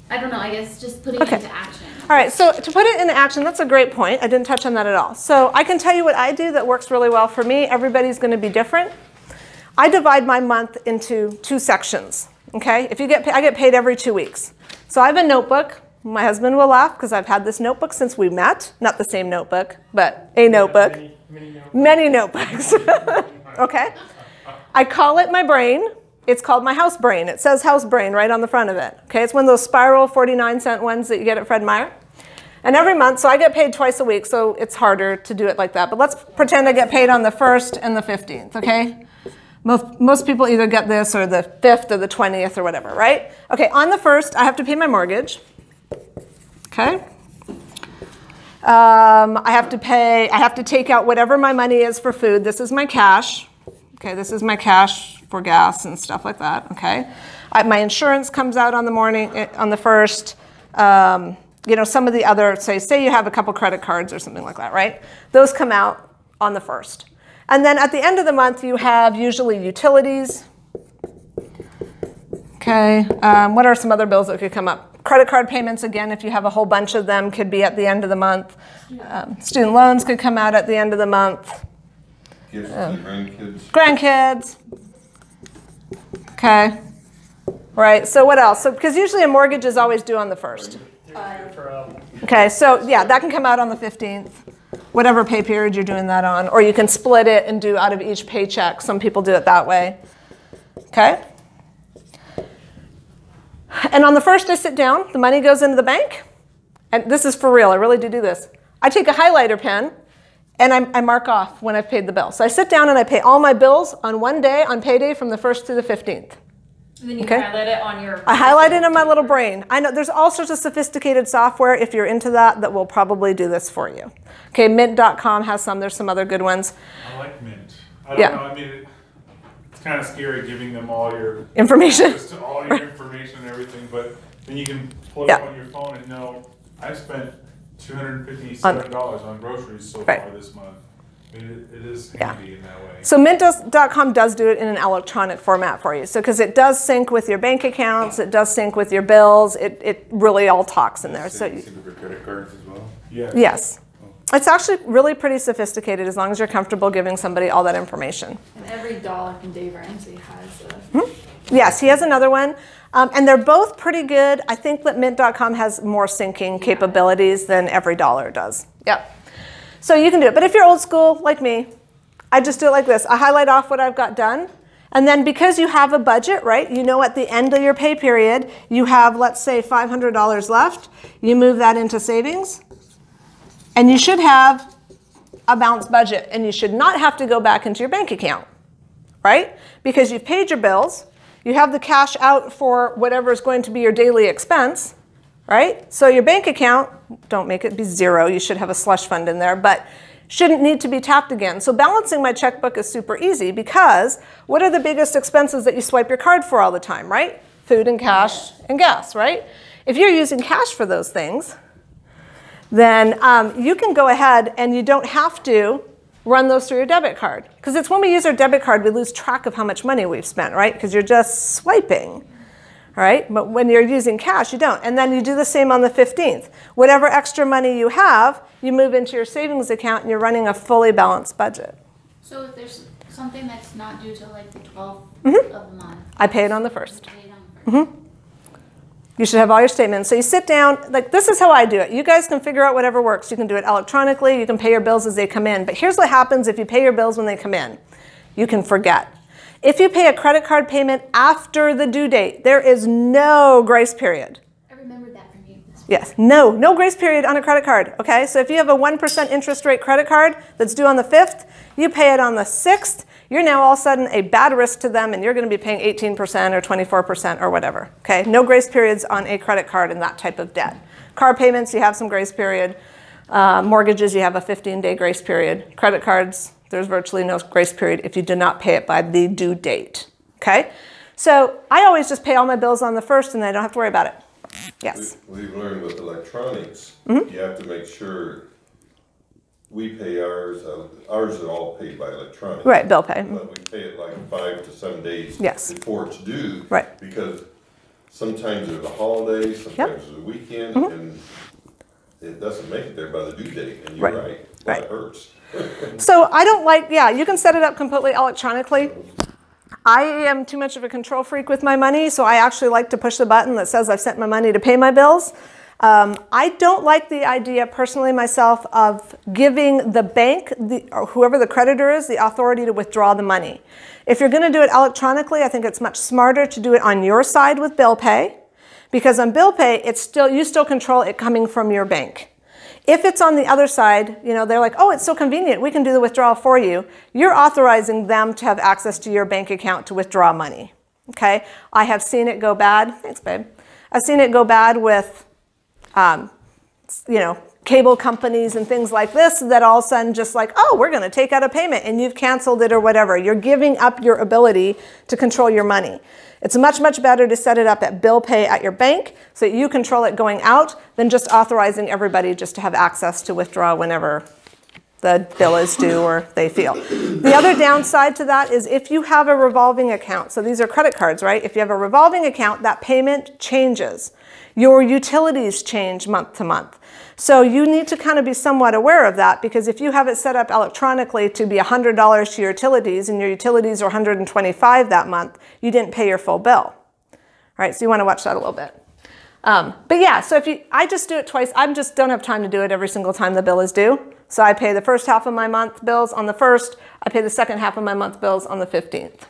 Speaker 5: I don't know, I guess just putting it into action.
Speaker 1: All right, so to put it into action, that's a great point. I didn't touch on that at all. So I can tell you what I do that works really well for me. Everybody's going to be different. I divide my month into 2 sections. Okay, if you get I get paid every 2 weeks. So I have a notebook. My husband will laugh because I've had this notebook since we met. Not the same notebook, but a notebook. Many notebooks. Okay. I call it my brain. It's called my house brain. It says house brain right on the front of it. Okay, it's one of those spiral 49-cent ones that you get at Fred Meyer. And every month, so I get paid twice a week, so it's harder to do it like that. But let's pretend I get paid on the 1st and the 15th, okay? Most people either get this or the 5th or the 20th or whatever, right? Okay, on the 1st, I have to pay my mortgage. Okay. I have to take out whatever my money is for food. This is my cash. Okay, this is my cash for gas and stuff like that, okay? My insurance comes out on the morning, on the 1st. You know, some of the other, say you have a couple credit cards or something like that, right? Those come out on the 1st. And then at the end of the month, you have usually utilities. Okay, what are some other bills that could come up? Credit card payments, again, if you have a whole bunch of them, could be at the end of the month. Student loans could come out at the end of the month.
Speaker 6: Gifts to grandkids.
Speaker 1: Grandkids. Okay. Right, so what else? So, because usually a mortgage is always due on the 1st. Okay, so yeah, that can come out on the 15th. Whatever pay period you're doing that on. Or you can split it and do out of each paycheck. Some people do it that way. Okay? And on the 1st, I sit down. The money goes into the bank. And this is for real. I really do this. I take a highlighter pen, and I mark off when I've paid the bill. So I sit down and I pay all my bills on one day, on payday, from the 1st to the 15th.
Speaker 4: And then you highlight it on your...
Speaker 1: I highlight it in my little brain. I know there's all sorts of sophisticated software, if you're into that will probably do this for you. Okay, mint.com has some. There's some other good ones.
Speaker 3: I like Mint. I don't know. I mean, it's kind of scary giving them all your
Speaker 1: information.
Speaker 3: Just all your information and everything, but then you can pull it up on your phone and know I've spent $257 on groceries so far this month. I mean, it is handy in that way.
Speaker 1: So mint.com does do it in an electronic format for you. So because it does sync with your bank accounts, it does sync with your bills, it really all talks in there. So
Speaker 6: you sync with your credit cards as well?
Speaker 3: Yeah.
Speaker 1: Yes. It's actually really pretty sophisticated as long as you're comfortable giving somebody all that information.
Speaker 2: And every dollar from Dave Ramsey has a...
Speaker 1: Yes, he has another one. And they're both pretty good. I think that mint.com has more syncing capabilities than every dollar does. Yep. So you can do it. But if you're old school, like me, I just do it like this. I highlight off what I've got done. And then because you have a budget, right, you know at the end of your pay period, you have, let's say, $500 left. You move that into savings. And you should have a balanced budget. And you should not have to go back into your bank account, right? Because you've paid your bills. You have the cash out for whatever is going to be your daily expense, right? So your bank account, don't make it be zero. You should have a slush fund in there, but shouldn't need to be tapped again. So balancing my checkbook is super easy because what are the biggest expenses that you swipe your card for all the time, right? Food and cash and gas, right? If you're using cash for those things, then you can go ahead and you don't have to run those through your debit card. Because it's when we use our debit card, we lose track of how much money we've spent, right? Because you're just swiping, All right, but when you're using cash, you don't. And then you do the same on the 15th. Whatever extra money you have, you move into your savings account and you're running a fully balanced budget.
Speaker 5: So if there's something that's not due till like the 12th
Speaker 1: Mm-hmm.
Speaker 5: of the month.
Speaker 1: I pay it on the 1st.
Speaker 5: Pay it on the 1st.
Speaker 1: Mm-hmm. You should have all your statements. So you sit down, like this is how I do it. You guys can figure out whatever works. You can do it electronically. You can pay your bills as they come in. But here's what happens if you pay your bills when they come in. You can forget. If you pay a credit card payment after the due date, there is no grace period.
Speaker 5: I remembered that from you.
Speaker 1: Yes, no grace period on a credit card, okay? So if you have a 1% interest rate credit card that's due on the 5th, you pay it on the 6th, you're now all of a sudden a bad risk to them and you're going to be paying 18% or 24% or whatever, okay? No grace periods on a credit card in that type of debt. Car payments, you have some grace period. Mortgages, you have a 15-day grace period. Credit cards, there's virtually no grace period if you do not pay it by the due date, okay? So I always just pay all my bills on the 1st and I don't have to worry about it. Yes?
Speaker 7: We've learned with electronics,
Speaker 1: Mm-hmm.
Speaker 7: you have to make sure we pay ours are all paid by electronic.
Speaker 1: Right, bill pay.
Speaker 7: But we pay it like 5 to 7 days
Speaker 1: Yes.
Speaker 7: before it's due.
Speaker 1: Right.
Speaker 7: Because sometimes there's a holiday, sometimes there's a weekend,
Speaker 1: Mm-hmm.
Speaker 7: and it doesn't make it there by the due date, and you're
Speaker 1: Right.
Speaker 7: right, that
Speaker 1: Right.
Speaker 7: hurts.
Speaker 1: So I don't like, yeah, you can set it up completely electronically. I am too much of a control freak with my money, so I actually like to push the button that says I've sent my money to pay my bills. I don't like the idea personally myself of giving the bank, or whoever the creditor is, the authority to withdraw the money. If you're going to do it electronically, I think it's much smarter to do it on your side with bill pay, because on bill pay, you still control it coming from your bank. If it's on the other side, you know, they're like, oh, it's so convenient, we can do the withdrawal for you. You're authorizing them to have access to your bank account to withdraw money, okay? I have seen it go bad. Thanks, babe. I've seen it go bad with, you know, cable companies and things like this that all of a sudden just like, oh, we're going to take out a payment and you've canceled it or whatever. You're giving up your ability to control your money. It's much, much better to set it up at bill pay at your bank so that you control it going out than just authorizing everybody just to have access to withdraw whenever the bill is due or they feel. The other downside to that is if you have a revolving account, so these are credit cards, right? If you have a revolving account, that payment changes. Your utilities change month to month. So you need to kind of be somewhat aware of that, because if you have it set up electronically to be $100 to your utilities and your utilities are $125 that month, you didn't pay your full bill. All right, so you want to watch that a little bit. But yeah, so I just do it twice. I just don't have time to do it every single time the bill is due. So I pay the first half of my month bills on the 1st. I pay the second half of my month bills on the 15th.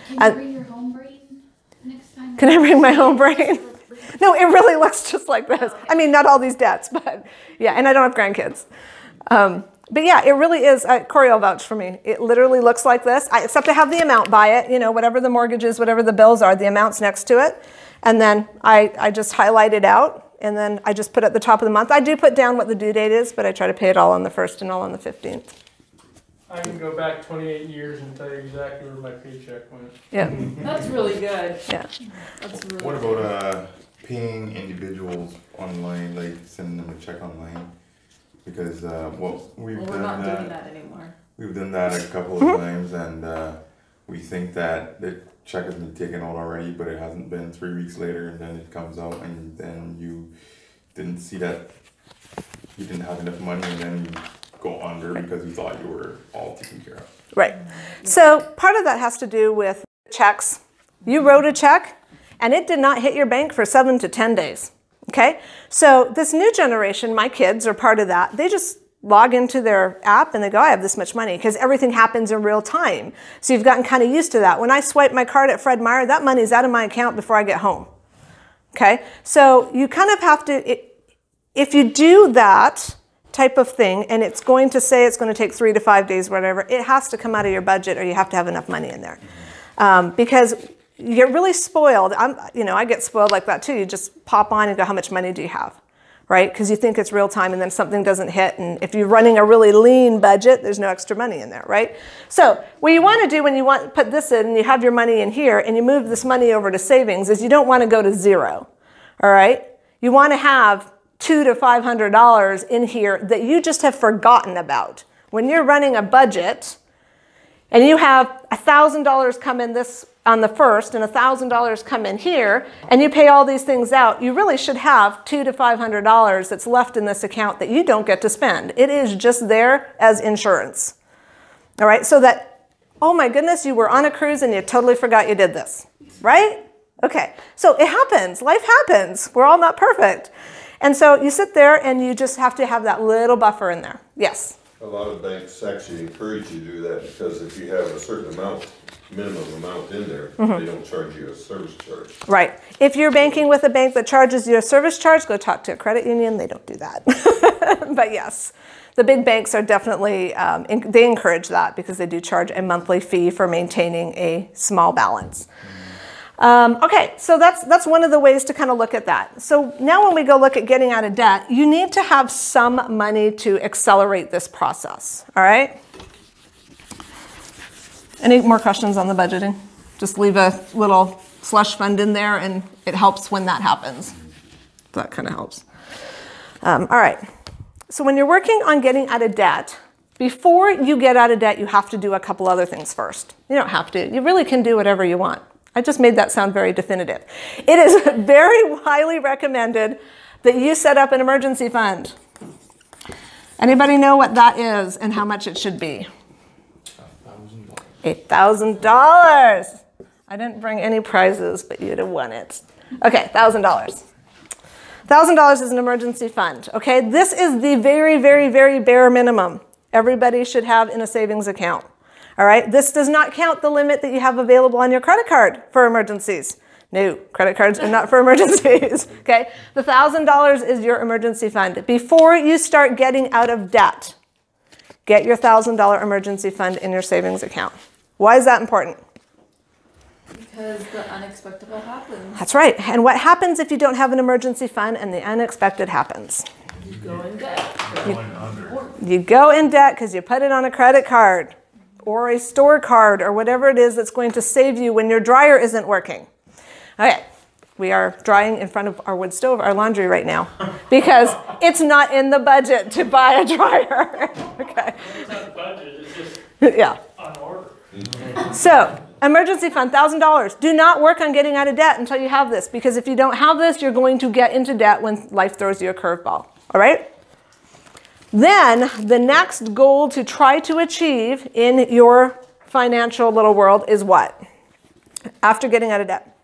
Speaker 5: Can you bring your home brain next time?
Speaker 1: Can I bring my home brain? No, it really looks just like this. I mean, not all these debts, but yeah, and I don't have grandkids. But yeah, it really is, Corey will vouch for me. It literally looks like this, except I have the amount by it, you know, whatever the mortgage is, whatever the bills are, the amount's next to it. And then I just highlight it out, and then I just put at the top of the month. I do put down what the due date is, but I try to pay it all on the 1st and all on the 15th.
Speaker 8: I can go back 28 years and tell you exactly where my paycheck went.
Speaker 1: Yeah.
Speaker 4: That's really good.
Speaker 1: Yeah.
Speaker 4: That's really
Speaker 6: What about paying individuals online, like sending them a check online? Because we're
Speaker 4: not doing that anymore.
Speaker 6: We've done that a couple of times, and we think that the check has been taken out already, but it hasn't been. 3 weeks later, and then it comes out, and then you didn't see that you didn't have enough money, and then you go under because you thought you were all taken care of.
Speaker 1: Right. So part of that has to do with checks. You wrote a check, and it did not hit your bank for 7 to 10 days. Okay? So this new generation, my kids are part of that. They just log into their app and they go, I have this much money, because everything happens in real time. So you've gotten kind of used to that. When I swipe my card at Fred Meyer, that money is out of my account before I get home. Okay? So you kind of have to, if you do that type of thing, and it's going to say it's going to take 3 to 5 days, whatever, it has to come out of your budget, or you have to have enough money in there. Because you get really spoiled. I get spoiled like that too. You just pop on and go, how much money do you have? Right? Because you think it's real time, and then something doesn't hit, and if you're running a really lean budget, there's no extra money in there, right? So what you want to do when you want to put this in, and you have your money in here, and you move this money over to savings, is you don't want to go to zero, all right? You want to have $200 to $500 in here that you just have forgotten about. When you're running a budget, and you have $1,000 come in this on the first and $1,000 come in here, and you pay all these things out, you really should have $200 to $500 that's left in this account that you don't get to spend. It is just there as insurance. All right, so that, oh my goodness, you were on a cruise and you totally forgot you did this, right? Okay, so it happens, life happens. We're all not perfect. And so you sit there and you just have to have that little buffer in there. Yes?
Speaker 7: A lot of banks actually encourage you to do that because if you have a certain amount, minimum amount in there, they don't charge you a service charge.
Speaker 1: Right. If you're banking with a bank that charges you a service charge, go talk to a credit union. They don't do that. But yes, the big banks are definitely, they encourage that because they do charge a monthly fee for maintaining a small balance. Okay, so that's one of the ways to kind of look at that. So now when we go look at getting out of debt, you need to have some money to accelerate this process, all right? Any more questions on the budgeting? Just leave a little slush fund in there and it helps when that happens. That kind of helps. All right, so when you're working on getting out of debt, before you get out of debt, you have to do a couple other things first. You don't have to, you really can do whatever you want. I just made that sound very definitive. It is very highly recommended that you set up an emergency fund. Anybody know what that is and how much it should be? $8,000. I didn't bring any prizes, but you'd have won it. Okay, $1,000. $1,000 is an emergency fund, okay? This is the very, very, very bare minimum everybody should have in a savings account. All right, this does not count the limit that you have available on your credit card for emergencies. No, credit cards are not for emergencies, okay? The $1,000 is your emergency fund. Before you start getting out of debt, get your $1,000 emergency fund in your savings account. Why is that important?
Speaker 4: Because the unexpected happens.
Speaker 1: That's right, and what happens if you don't have an emergency fund and the unexpected happens?
Speaker 4: You go in debt.
Speaker 1: You go in debt because you put it on a credit card or a store card or whatever it is that's going to save you when your dryer isn't working. Okay, we are drying in front of our wood stove, our laundry right now, because it's not in the budget to buy a dryer. Okay.
Speaker 8: It's not budget, it's just
Speaker 1: yeah.
Speaker 8: on order.
Speaker 1: So, emergency fund, $1,000. Do not work on getting out of debt until you have this, because if you don't have this, you're going to get into debt when life throws you a curveball. All right? Then, the next goal to try to achieve in your financial little world is what? After getting out of debt.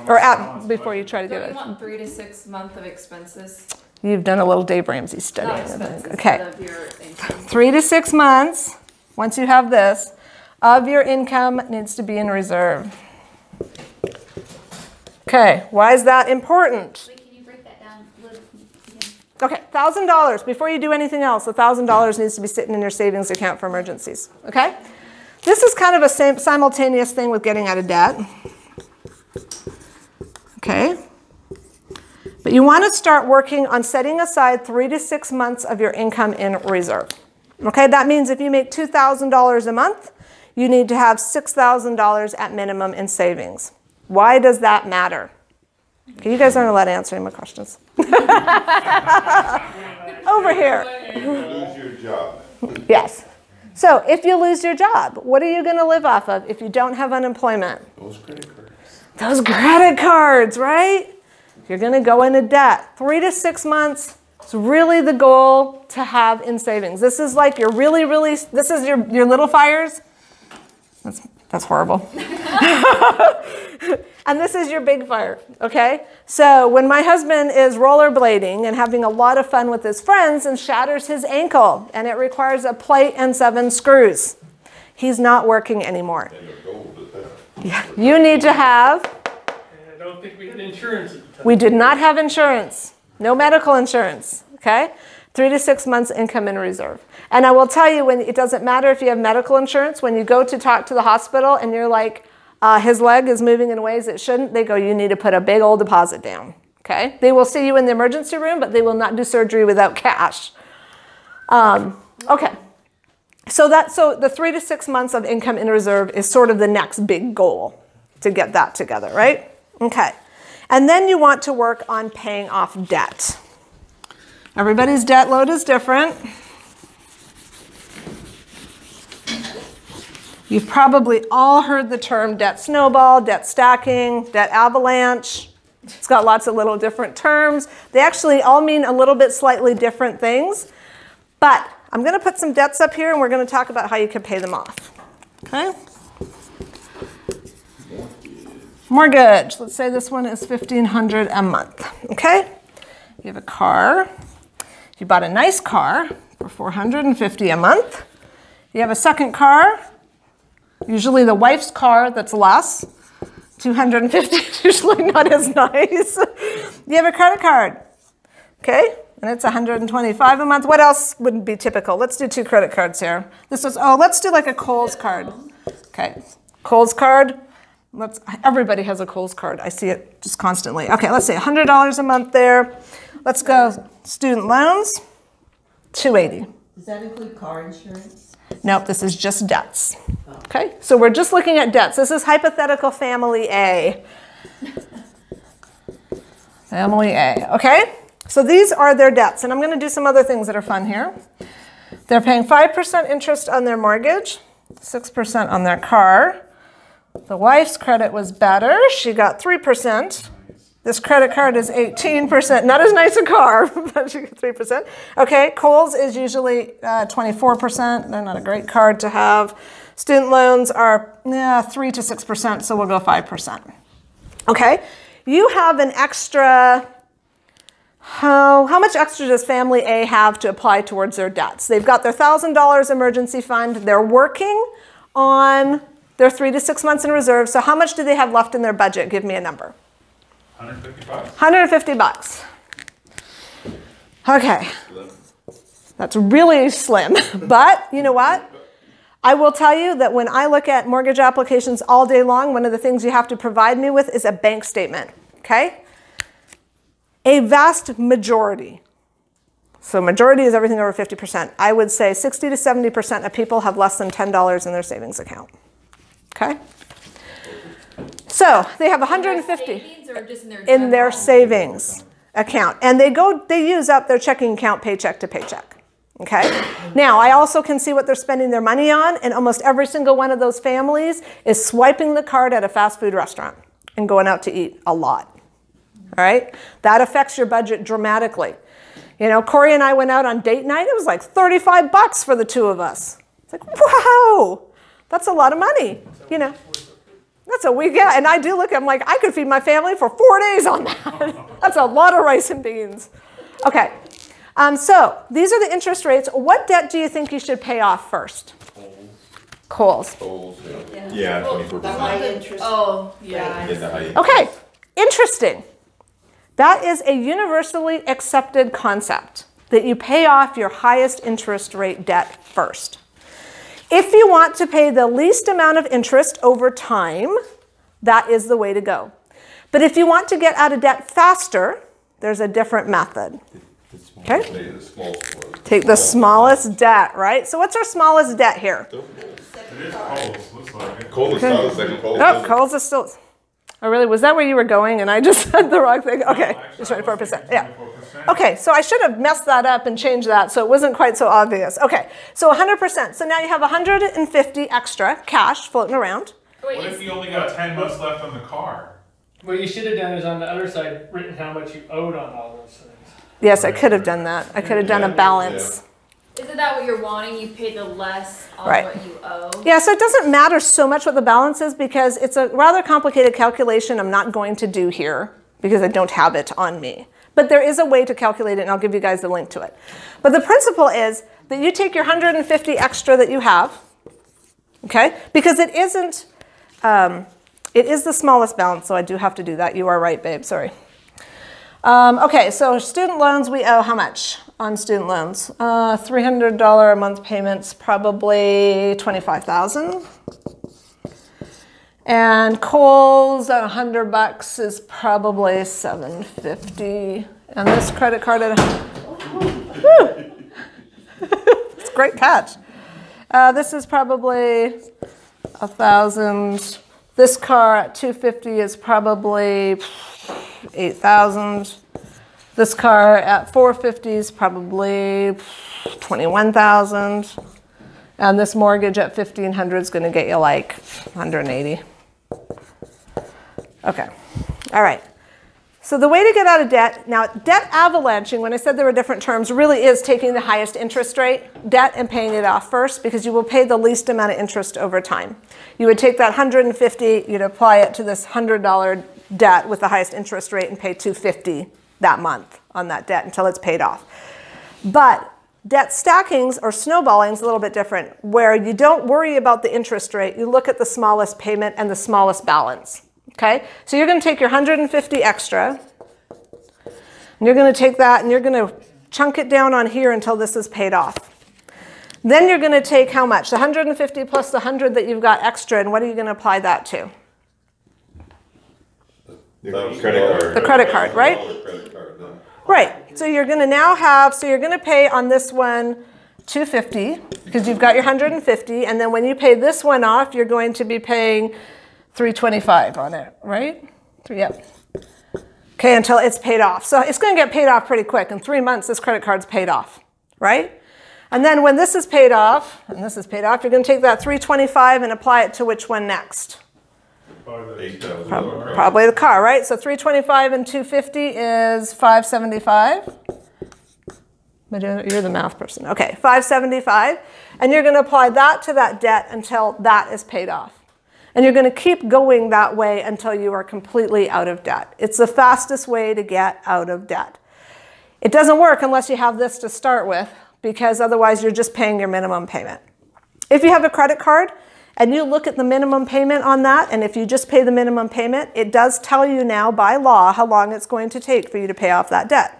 Speaker 1: Or before you try to get
Speaker 4: Don't
Speaker 1: it.
Speaker 4: you want 3 to 6 months of expenses?
Speaker 1: You've done a little Dave Ramsey study.
Speaker 4: Not expenses,
Speaker 1: Okay.
Speaker 4: but of your income.
Speaker 1: 3 to 6 months, once you have this, of your income needs to be in reserve. Okay, why is that important?
Speaker 5: Wait, can you break that down a little again?
Speaker 1: Okay, $1,000. Before you do anything else, $1,000 needs to be sitting in your savings account for emergencies. Okay? This is kind of a simultaneous thing with getting out of debt. Okay? But you want to start working on setting aside 3 to 6 months of your income in reserve. Okay, that means if you make $2,000 a month, you need to have $6,000 at minimum in savings. Why does that matter? Okay, you guys aren't allowed to answer any more questions. Over here.
Speaker 7: Lose your job.
Speaker 1: Yes. So if you lose your job, what are you going to live off of if you don't have unemployment?
Speaker 6: Those credit cards.
Speaker 1: Those credit cards, right? You're going to go into debt. 3 to 6 months is really the goal to have in savings. This is like your this is your little fires. That's horrible. And this is your big fire, okay? So when my husband is rollerblading and having a lot of fun with his friends and shatters his ankle and it requires a plate and 7 screws, he's not working anymore.
Speaker 7: And you're gold at that.
Speaker 1: Yeah, you need to have...
Speaker 8: And I don't think we had insurance at the time.
Speaker 1: We did not have insurance. No medical insurance, okay? 3 to 6 months income in reserve. And I will tell you, when it doesn't matter if you have medical insurance, when you go to talk to the hospital and you're like, his leg is moving in ways it shouldn't, they go, you need to put a big old deposit down, okay? They will see you in the emergency room, but they will not do surgery without cash. Okay. So the 3 to 6 months of income in reserve is sort of the next big goal to get that together, right? Okay. And then you want to work on paying off debt. Everybody's debt load is different. You've probably all heard the term debt snowball, debt stacking, debt avalanche. It's got lots of little different terms. They actually all mean a little bit slightly different things. But I'm going to put some debts up here, and we're going to talk about how you can pay them off. Okay? Mortgage. Let's say this one is $1,500 a month. Okay? You have a car. You bought a nice car for $450 a month. You have a second car. Usually the wife's car, that's less. $250 is usually not as nice. You have a credit card, okay? And it's $125 a month. What else would be typical? Let's do 2 credit cards here. This is, let's do like a Kohl's card. Okay, Kohl's card. Everybody has a Kohl's card. I see it just constantly. Okay, let's say $100 a month there. Let's go student loans, $280.
Speaker 9: Does that include car insurance?
Speaker 1: Nope, this is just debts. Okay, so we're just looking at debts. This is hypothetical family A. Family A, okay? So these are their debts, and I'm going to do some other things that are fun here. They're paying 5% interest on their mortgage, 6% on their car. The wife's credit was better. She got 3%. This credit card is 18%. Not as nice a car, but she got 3%. Okay, Kohl's is usually 24%. They're not a great card to have. Student loans are 3 to 6%, so we'll go 5%. Okay, you have an extra, how much extra does family A have to apply towards their debts? They've got their $1,000 emergency fund. They're working on their 3 to 6 months in reserve. So how much do they have left in their budget? Give me a number.
Speaker 3: $150.
Speaker 1: $150. Okay. That's really slim. But you know what? I will tell you that when I look at mortgage applications all day long, one of the things you have to provide me with is a bank statement. Okay? A vast majority. So majority is everything over 50%. I would say 60 to 70% of people have less than $10 in their savings account. Okay? So they have 150 in their savings account, and they use up their checking account paycheck to paycheck. Okay. Now I also can see what they're spending their money on, and almost every single one of those families is swiping the card at a fast food restaurant and going out to eat a lot. All right. That affects your budget dramatically. You know, Corey and I went out on date night. It was like $35 for the 2 of us. It's like, wow, that's a lot of money. You know. That's a week, yeah, and I do look, I'm like, I could feed my family for 4 days on that. That's a lot of rice and beans. Okay, so these are the interest rates. What debt do you think you should pay off first? Kohl's.
Speaker 7: Kohl's, yeah.
Speaker 6: Yeah, 24%.
Speaker 4: High interest.
Speaker 2: Oh, yeah.
Speaker 6: Get the high.
Speaker 1: Okay, interesting. That is a universally accepted concept, that you pay off your highest interest rate debt first. If you want to pay the least amount of interest over time, that is the way to go. But if you want to get out of debt faster, there's a different method. Okay? Take the smallest debt, right? So what's our smallest debt here?
Speaker 3: It is Kohl's, looks like it.
Speaker 7: Kohl's is not a second Kohl's.
Speaker 1: Oh, Kohl's is still. Oh, really? Was that where you were going and I just said the wrong thing? Okay, just 24%. Yeah. Okay, so I should have messed that up and changed that so it wasn't quite so obvious. Okay, so 100%. So now you have 150 extra cash floating around.
Speaker 3: What if you only got 10 months left on the car?
Speaker 8: What you should have done is on the other side written how much you owed on all those things.
Speaker 1: Yes, I could have done that. I could have done a balance.
Speaker 5: Isn't that what you're wanting? You pay the less on what you owe?
Speaker 1: Yeah, so it doesn't matter so much what the balance is because it's a rather complicated calculation I'm not going to do here because I don't have it on me. But there is a way to calculate it, and I'll give you guys the link to it. But the principle is that you take your 150 extra that you have, okay? Because it isn't, it is the smallest balance, so I do have to do that. You are right, babe, sorry. Okay, so student loans, we owe how much on student loans? $300 a month payments, probably $25,000. And Kohl's at $100 is probably $750. And this credit card at it's a great catch. This is probably $1,000. This car at $250 is probably $8,000. This car at $450 is probably $21,000. And this mortgage at 1,500 is going to get you like 180. Okay. All right. So the way to get out of debt, now debt avalanching, when I said there were different terms, really is taking the highest interest rate debt and paying it off first, because you will pay the least amount of interest over time. You would take that 150, you'd apply it to this $100 debt with the highest interest rate and pay $250 that month on that debt until it's paid off. But debt stackings or snowballing is a little bit different, where you don't worry about the interest rate. You look at the smallest payment and the smallest balance. Okay, so you're going to take your 150 extra, and you're going to take that and you're going to chunk it down on here until this is paid off. Then you're going to take how much? The 150 plus the 100 that you've got extra, and what are you going to apply that to?
Speaker 6: The credit card.
Speaker 1: The credit card, right? Right. So you're going to now have, so you're going to pay on this one $250 because you've got your 150, and then when you pay this one off, you're going to be paying $325 on it, right? Yep. Okay, until it's paid off. So it's going to get paid off pretty quick. In 3 months, this credit card's paid off, right? And then when this is paid off, and this is paid off, you're going to take that $325 and apply it to which one next? Probably the car, right? So $325 and $250 is $575. You're the math person. Okay, $575. And you're going to apply that to that debt until that is paid off. And you're going to keep going that way until you are completely out of debt. It's the fastest way to get out of debt. It doesn't work unless you have this to start with, because otherwise you're just paying your minimum payment. If you have a credit card and you look at the minimum payment on that, and if you just pay the minimum payment, it does tell you now by law how long it's going to take for you to pay off that debt.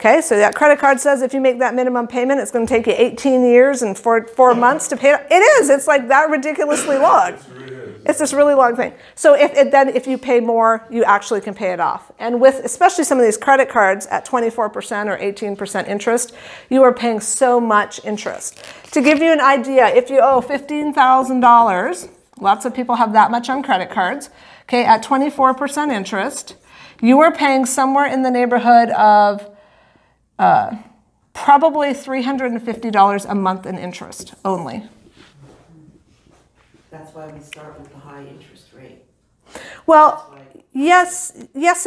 Speaker 1: Okay, so that credit card says if you make that minimum payment, it's going to take you 18 years and 4 months to pay it. It is. It's like that ridiculously long. It's this really long thing. So if you pay more, you actually can pay it off. And with especially some of these credit cards at 24% or 18% interest, you are paying so much interest. To give you an idea, if you owe $15,000, lots of people have that much on credit cards, okay, at 24% interest, you are paying somewhere in the neighborhood of probably $350 a month in interest only.
Speaker 9: That's why we start with the high interest rate.
Speaker 1: Well, yes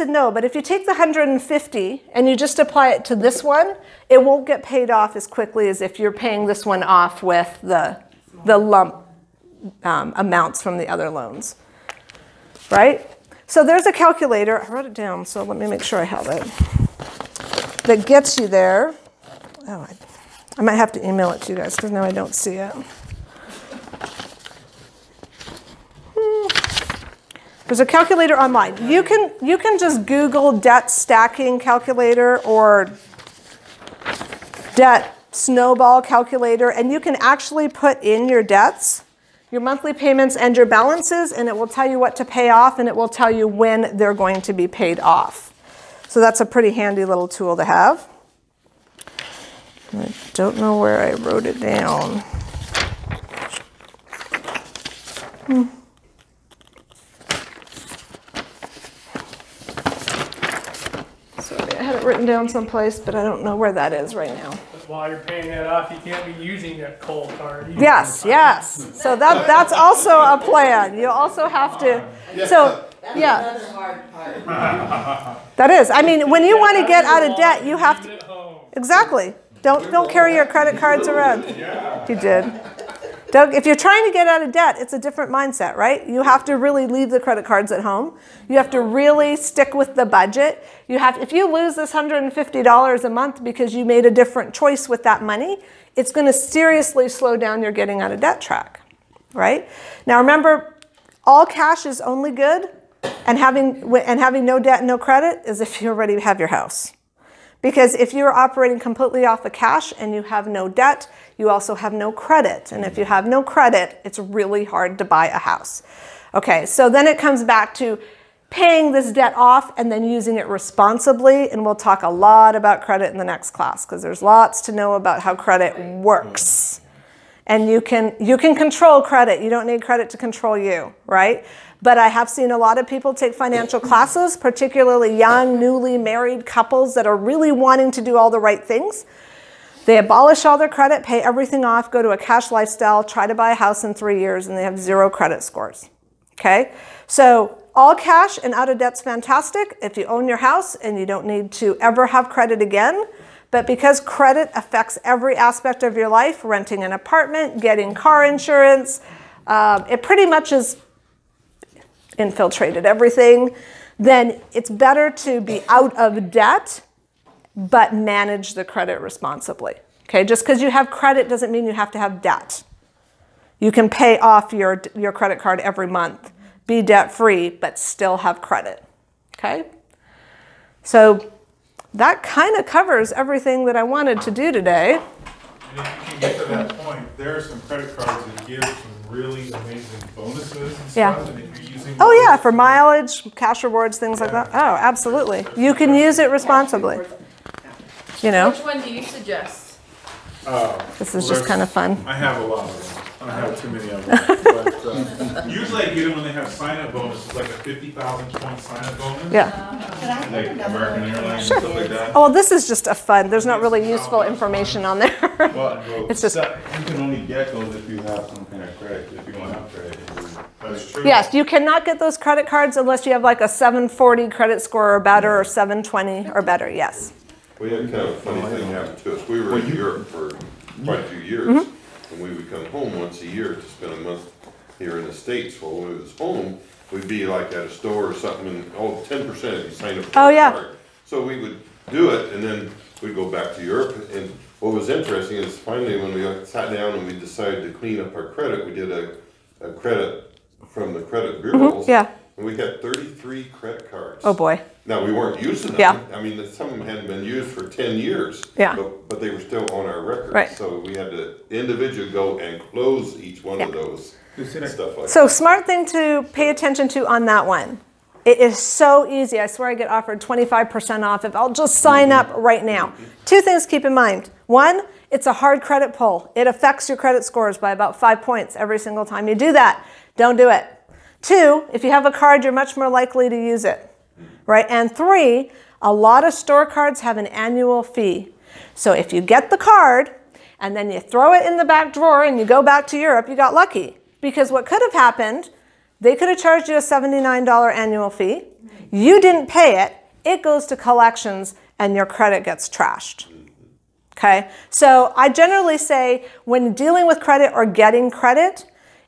Speaker 1: and no, but if you take the 150 and you just apply it to this one, it won't get paid off as quickly as if you're paying this one off with the lump amounts from the other loans, right? So there's a calculator. I wrote it down, so let me make sure I have it. That gets you there. Oh, I might have to email it to you guys because now I don't see it. There's a calculator online. You can just Google debt stacking calculator or debt snowball calculator, and you can actually put in your debts, your monthly payments, and your balances, and it will tell you what to pay off, and it will tell you when they're going to be paid off. So that's a pretty handy little tool to have. I don't know where I wrote it down. Sorry, I had it written down someplace, but I don't know where that is right now.
Speaker 8: While you're paying that off, you can't be using that coal card either.
Speaker 1: Yes. So that's also a plan. You also have to. So yeah.
Speaker 9: That's another hard part.
Speaker 1: That is. I mean, when you want to get out of debt, you have to. Exactly. Don't carry your credit cards around. You did. If you're trying to get out of debt, it's a different mindset, right? You have to really leave the credit cards at home. You have to really stick with the budget. If you lose this $150 a month because you made a different choice with that money, it's going to seriously slow down your getting out of debt track, right? Now remember, all cash is only good, and having no debt and no credit is if you already have your house. Because if you're operating completely off of cash and you have no debt, you also have no credit. And if you have no credit, it's really hard to buy a house. Okay, so then it comes back to paying this debt off and then using it responsibly. And we'll talk a lot about credit in the next class because there's lots to know about how credit works. And you can control credit. You don't need credit to control you, right? But I have seen a lot of people take financial classes, particularly young, newly married couples that are really wanting to do all the right things. They abolish all their credit, pay everything off, go to a cash lifestyle, try to buy a house in 3 years, and they have 0 credit scores. Okay? So all cash and out of debt's fantastic if you own your house and you don't need to ever have credit again. But because credit affects every aspect of your life, renting an apartment, getting car insurance, it pretty much is infiltrated everything, then it's better to be out of debt but manage the credit responsibly. Okay, just because you have credit doesn't mean you have to have debt. You can pay off your credit card every month, be debt-free, but still have credit. Okay? So that kind of covers everything that I wanted to do today.
Speaker 3: And if you can get to that point, there are some credit cards that give some really amazing bonuses and stuff. And if you're using
Speaker 1: oh yeah, for mileage, cash rewards, things like that. Oh, absolutely. You can use it responsibly. You know?
Speaker 4: Which one do you suggest?
Speaker 1: This is just kind of fun.
Speaker 3: I have a lot of them. I don't have too many of them. But usually I get them when they have sign-up bonuses, like a 50,000 point sign-up bonus.
Speaker 1: Yeah.
Speaker 7: Like American Airlines
Speaker 1: Sure.
Speaker 7: and stuff like that.
Speaker 1: Oh, well, this is just a fun. There's not really useful information on there.
Speaker 6: Well,
Speaker 1: It's just.
Speaker 6: you can only get those if you have some kind of credit. If you don't have credit,
Speaker 3: That's true.
Speaker 1: Yes, you cannot get those credit cards unless you have like a 740 credit score or better, or 720 or better. Yes.
Speaker 7: We had kind of a funny thing happen to us. We were in Europe for quite a few years, and we would come home once a year to spend a month here in the States. Well, when we was home, we'd be like at a store or something, and 10% if you sign up for a card. So we would do it, and then we'd go back to Europe. And what was interesting is finally when we sat down and we decided to clean up our credit, we did a credit from the credit bureaus. And we had 33 credit cards.
Speaker 1: Oh boy.
Speaker 7: Now, we weren't using them. I mean, some of them hadn't been used for 10 years. But they were still on our record. So we had to individually go and close each one of those. Stuff like
Speaker 1: So smart thing to pay attention to on that one. It is so easy. I swear I get offered 25% off if I'll just sign up right now. 2 things to keep in mind. 1, it's a hard credit pull. It affects your credit scores by about 5 points every single time you do that. Don't do it. 2, if you have a card, you're much more likely to use it, right? And 3, a lot of store cards have an annual fee. So if you get the card and then you throw it in the back drawer and you go back to Europe, you got lucky. Because what could have happened, they could have charged you a $79 annual fee. You didn't pay it. It goes to collections and your credit gets trashed. Okay? So I generally say when dealing with credit or getting credit,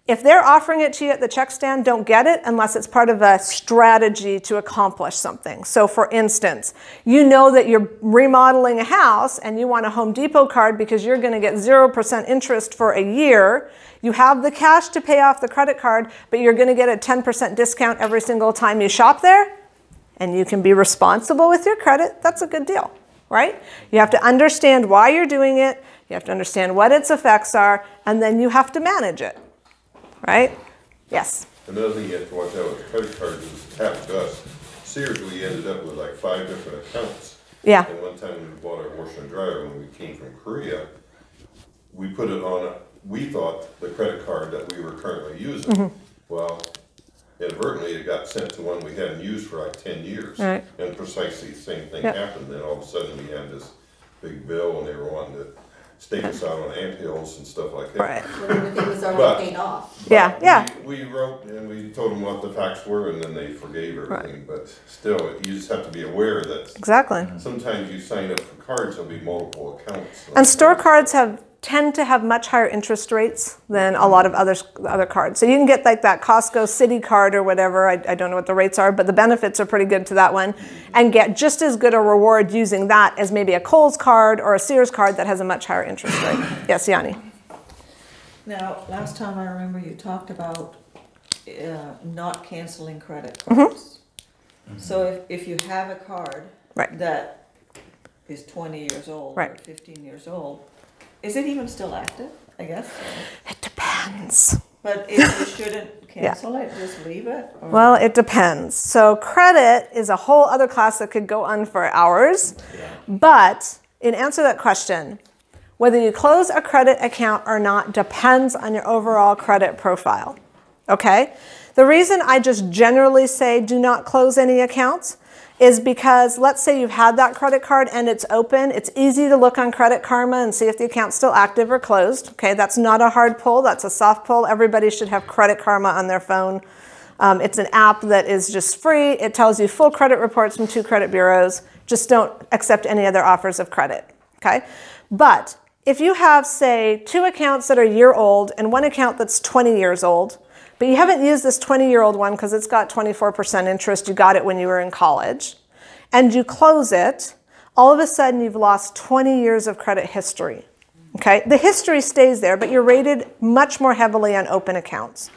Speaker 1: if they're offering it to you at the check stand, don't get it unless it's part of a strategy to accomplish something. So for instance, you know that you're remodeling a house and you want a Home Depot card because you're going to get 0% interest for a year. You have the cash to pay off the credit card, but you're going to get a 10% discount every single time you shop there. And you can be responsible with your credit. That's a good deal, right? You have to understand why you're doing it. You have to understand what its effects are, and then you have to manage it. Right? Yes.
Speaker 7: Another thing you have to watch out with credit cards is happened to us. Sears, we ended up with like 5 different accounts.
Speaker 1: Yeah.
Speaker 7: And one time we bought our washer and dryer when we came from Korea, we put it on, we thought, the credit card that we were currently using. Well, inadvertently it got sent to one we hadn't used for like 10 years.
Speaker 1: Right.
Speaker 7: And precisely the same thing happened. Then all of a sudden we had this big bill and they were wanting to stake us out on anthills and stuff like that.
Speaker 1: Right.
Speaker 9: When everything was already paid off.
Speaker 7: We wrote and we told them what the facts were, and then they forgave everything. But still, you just have to be aware that sometimes you sign up for cards, there'll be multiple accounts.
Speaker 1: And store cards tend to have much higher interest rates than a lot of other cards. So you can get like that Costco City card or whatever. I don't know what the rates are, but the benefits are pretty good to that one, and get just as good a reward using that as maybe a Kohl's card or a Sears card that has a much higher interest rate. Yes, Yanni.
Speaker 10: Now, last time I remember you talked about not canceling credit cards. So if you have a card that is 20 years old or 15 years old, is it even still active, I guess?
Speaker 1: It depends.
Speaker 10: But if you shouldn't cancel it, just leave it? Or?
Speaker 1: Well, it depends. So credit is a whole other class that could go on for hours. But in answer to that question, whether you close a credit account or not depends on your overall credit profile. okay? The reason I just generally say do not close any accounts is because let's say you've had that credit card and it's open. It's easy to look on Credit Karma and see if the account's still active or closed. Okay, that's not a hard pull, that's a soft pull. Everybody should have Credit Karma on their phone. It's an app that is just free. It tells you full credit reports from 2 credit bureaus. Just don't accept any other offers of credit, okay? But if you have, say, 2 accounts that are a year old and 1 account that's 20 years old, but you haven't used this 20-year-old one because it's got 24% interest, you got it when you were in college, and you close it, all of a sudden you've lost 20 years of credit history, okay? The history stays there, but you're rated much more heavily on open accounts.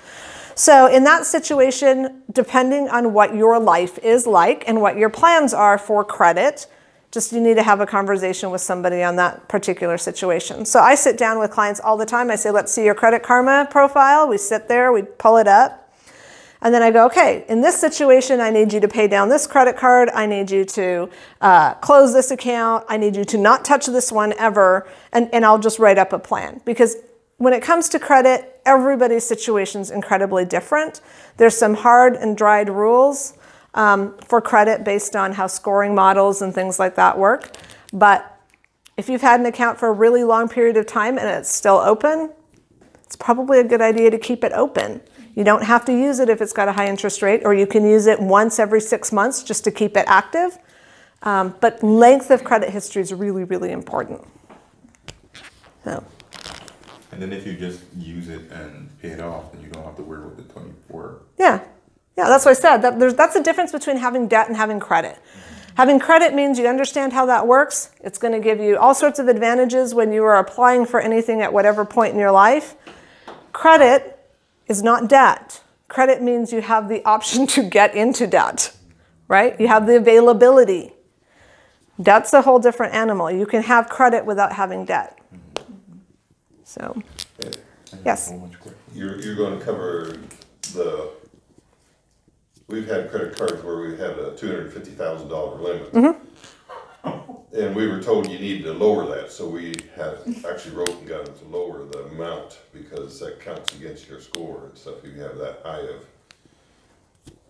Speaker 1: So in that situation, depending on what your life is like and what your plans are for credit, just you need to have a conversation with somebody on that particular situation. So I sit down with clients all the time. I say, let's see your Credit Karma profile. We sit there, we pull it up. And then I go, okay, in this situation, I need you to pay down this credit card. I need you to close this account. I need you to not touch this one ever. And I'll just write up a plan. Because when it comes to credit, everybody's situation is incredibly different. There's some hard and dried rules for credit based on how scoring models and things like that work. But if you've had an account for a really long period of time and it's still open, it's probably a good idea to keep it open. You don't have to use it if it's got a high interest rate, or you can use it once every 6 months just to keep it active. But length of credit history is really, really important. So.
Speaker 6: And then if you just use it and pay it off, then you don't have to worry with the 24.
Speaker 1: Yeah, that's what I said. That's the difference between having debt and having credit. Having credit means you understand how that works. It's going to give you all sorts of advantages when you are applying for anything at whatever point in your life. Credit is not debt. Credit means you have the option to get into debt, right? You have the availability. Debt's a whole different animal. You can have credit without having debt. So, yes.
Speaker 7: You're going to cover we've had credit cards where we had a $250,000 limit. Mm-hmm. And we were told you needed to lower that, so we had actually wrote and got them to lower the amount because that counts against your score and stuff. If you have that high of,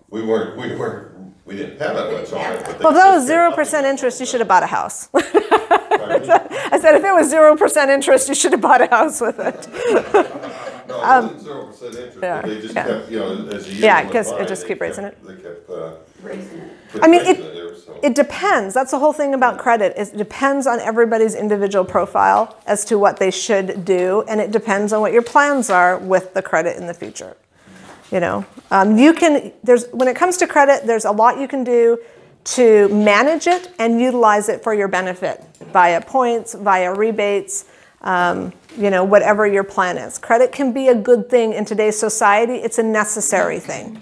Speaker 7: we didn't have that much on it.
Speaker 1: Well, if that was 0% interest, you should have bought a house. I said if it was 0% interest, you should have bought a house with it.
Speaker 7: No, it wasn't 0% interest, but they just kept, as a year
Speaker 1: because it just kept raising it.
Speaker 7: They kept raising it.
Speaker 1: I mean, it depends. That's the whole thing about credit. It depends on everybody's individual profile as to what they should do, and it depends on what your plans are with the credit in the future. When it comes to credit, there's a lot you can do to manage it and utilize it for your benefit via points, via rebates, whatever your plan is. Credit can be a good thing in today's society. It's a necessary thing.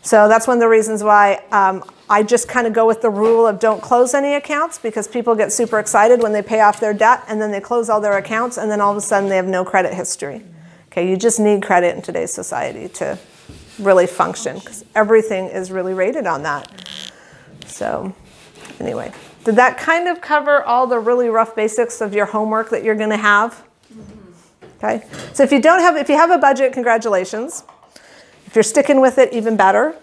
Speaker 1: So that's one of the reasons why I just kind of go with the rule of don't close any accounts, because people get super excited when they pay off their debt and then they close all their accounts and then all of a sudden they have no credit history. Okay, you just need credit in today's society to really function because everything is really rated on that. So anyway, did that kind of cover all the really rough basics of your homework that you're going to have? Okay, so if you have a budget, congratulations. If you're sticking with it, even better.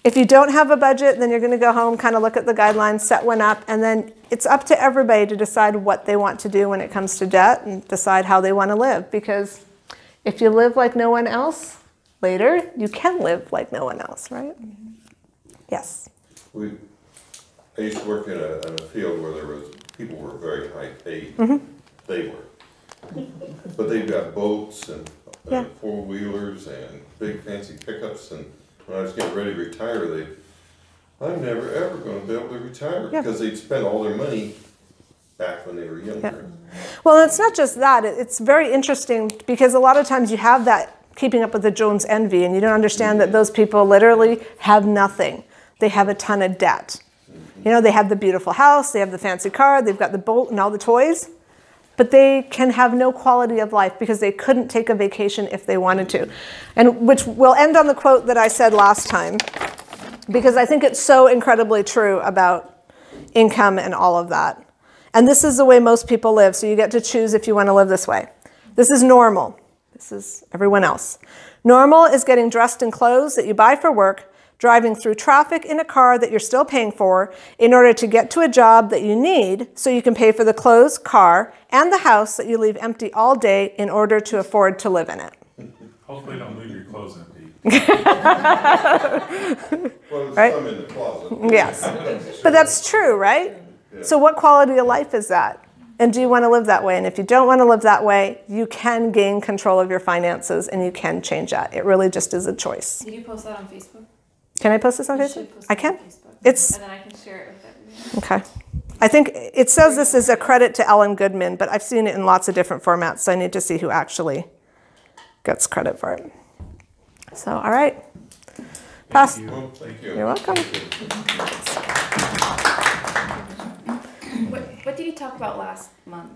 Speaker 1: If you don't have a budget, then you're going to go home, kind of look at the guidelines, set one up, and then it's up to everybody to decide what they want to do when it comes to debt and decide how they want to live. Because if you live like no one else, later you can live like no one else, right? Yes?
Speaker 7: I used to work in a field where people were very high paid.
Speaker 1: Mm-hmm.
Speaker 7: They were. But they've got boats and four-wheelers and big fancy pickups, and when I was getting ready to retire, I'm never ever going to be able to retire because they'd spent all their money back when they were younger.
Speaker 1: Yeah. Well, it's not just that. It's very interesting because a lot of times you have that keeping up with the Jones envy, and you don't understand that those people literally have nothing. They have a ton of debt. They have the beautiful house, they have the fancy car, they've got the boat and all the toys, but they can have no quality of life because they couldn't take a vacation if they wanted to. And which will end on the quote that I said last time, because I think it's so incredibly true about income and all of that. And this is the way most people live, so you get to choose if you want to live this way. This is normal. This is everyone else. Normal is getting dressed in clothes that you buy for work, driving through traffic in a car that you're still paying for in order to get to a job that you need so you can pay for the clothes, car, and the house that you leave empty all day in order to afford to live in it.
Speaker 3: Hopefully don't leave your clothes empty.
Speaker 7: Well, there's
Speaker 1: Right?
Speaker 7: some in the closet.
Speaker 1: Yes. But that's true, right? So what quality of life is that? And do you want to live that way? And if you don't want to live that way, you can gain control of your finances and you can change that. It really just is a choice.
Speaker 2: Did you post that on Facebook?
Speaker 1: Can I post this on
Speaker 2: You
Speaker 1: Facebook?
Speaker 2: should post
Speaker 1: I
Speaker 2: it
Speaker 1: can.
Speaker 2: on Facebook.
Speaker 1: It's
Speaker 2: And then I can share it with everybody.
Speaker 1: okay. I think it says this is a credit to Ellen Goodman, but I've seen it in lots of different formats, so I need to see who actually gets credit for it. So, all right. Pass.
Speaker 7: Well, thank you.
Speaker 1: You're welcome.
Speaker 2: What did you talk about last month?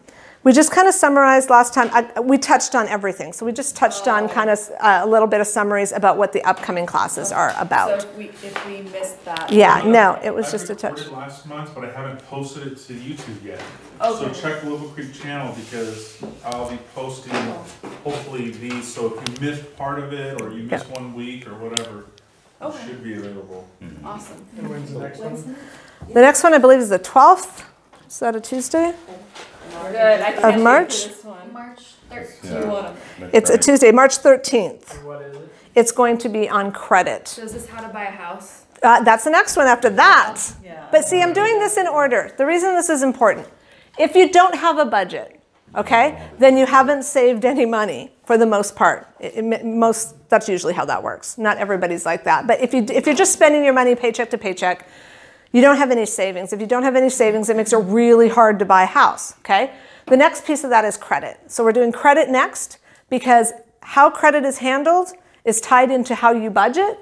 Speaker 1: We just kind of summarized last time. We touched on everything. So we just touched on kind of a little bit of summaries about what the upcoming classes are about.
Speaker 4: So if we missed that.
Speaker 1: Yeah, no, it was just a
Speaker 3: I
Speaker 1: touch.
Speaker 3: recorded last month, but I haven't posted it to YouTube yet.
Speaker 4: Okay.
Speaker 3: So check the Little Creek channel because I'll be posting hopefully these. So if you missed part of it or you missed 1 week or whatever, it should be available.
Speaker 2: Awesome.
Speaker 8: And when's the next one?
Speaker 1: The next one I believe is the 12th. Is that a Tuesday?
Speaker 4: Good. I
Speaker 1: Of
Speaker 4: can't
Speaker 1: March?
Speaker 4: wait for this one.
Speaker 5: March 13th.
Speaker 4: Do you want 'em?
Speaker 1: It's a Tuesday, March 13th.
Speaker 8: And what is it?
Speaker 1: It's going to be on credit.
Speaker 2: So is this how to buy a house?
Speaker 1: That's the next one after that.
Speaker 10: Yeah.
Speaker 1: But see, I'm doing this in order. The reason this is important, if you don't have a budget, okay, then you haven't saved any money for the most part. That's usually how that works. Not everybody's like that. But if you're just spending your money paycheck to paycheck, you don't have any savings. If you don't have any savings, it makes it really hard to buy a house, okay? The next piece of that is credit. So we're doing credit next because how credit is handled is tied into how you budget.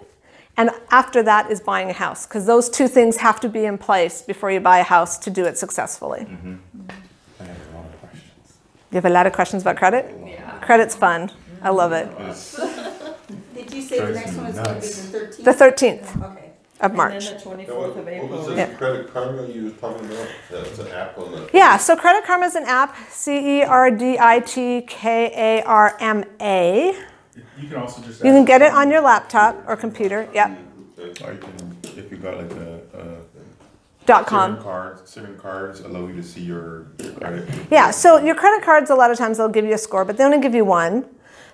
Speaker 1: And after that is buying a house, because those two things have to be in place before you buy a house to do it successfully.
Speaker 6: I have a lot of questions.
Speaker 1: You have a lot of questions about credit?
Speaker 4: Yeah.
Speaker 1: Credit's fun. I love it.
Speaker 9: Did you say the next one is going to be the 13th?
Speaker 1: The 13th
Speaker 9: Okay.
Speaker 1: of
Speaker 10: And
Speaker 1: March.
Speaker 10: then the 24th
Speaker 7: Now,
Speaker 10: of
Speaker 7: what
Speaker 10: April.
Speaker 7: was this
Speaker 1: Yeah.
Speaker 7: Credit Karma you was talking about? That's an app on the.
Speaker 1: Yeah, so Credit Karma is an app, CERDITKARMA.
Speaker 3: You can also just.
Speaker 1: You can get it on your laptop or computer. Yep.
Speaker 6: Or you can, if you got like
Speaker 1: .com.
Speaker 6: certain cards allow you to see your credit.
Speaker 1: Yeah, so your credit cards, a lot of times they'll give you a score, but they only give you one.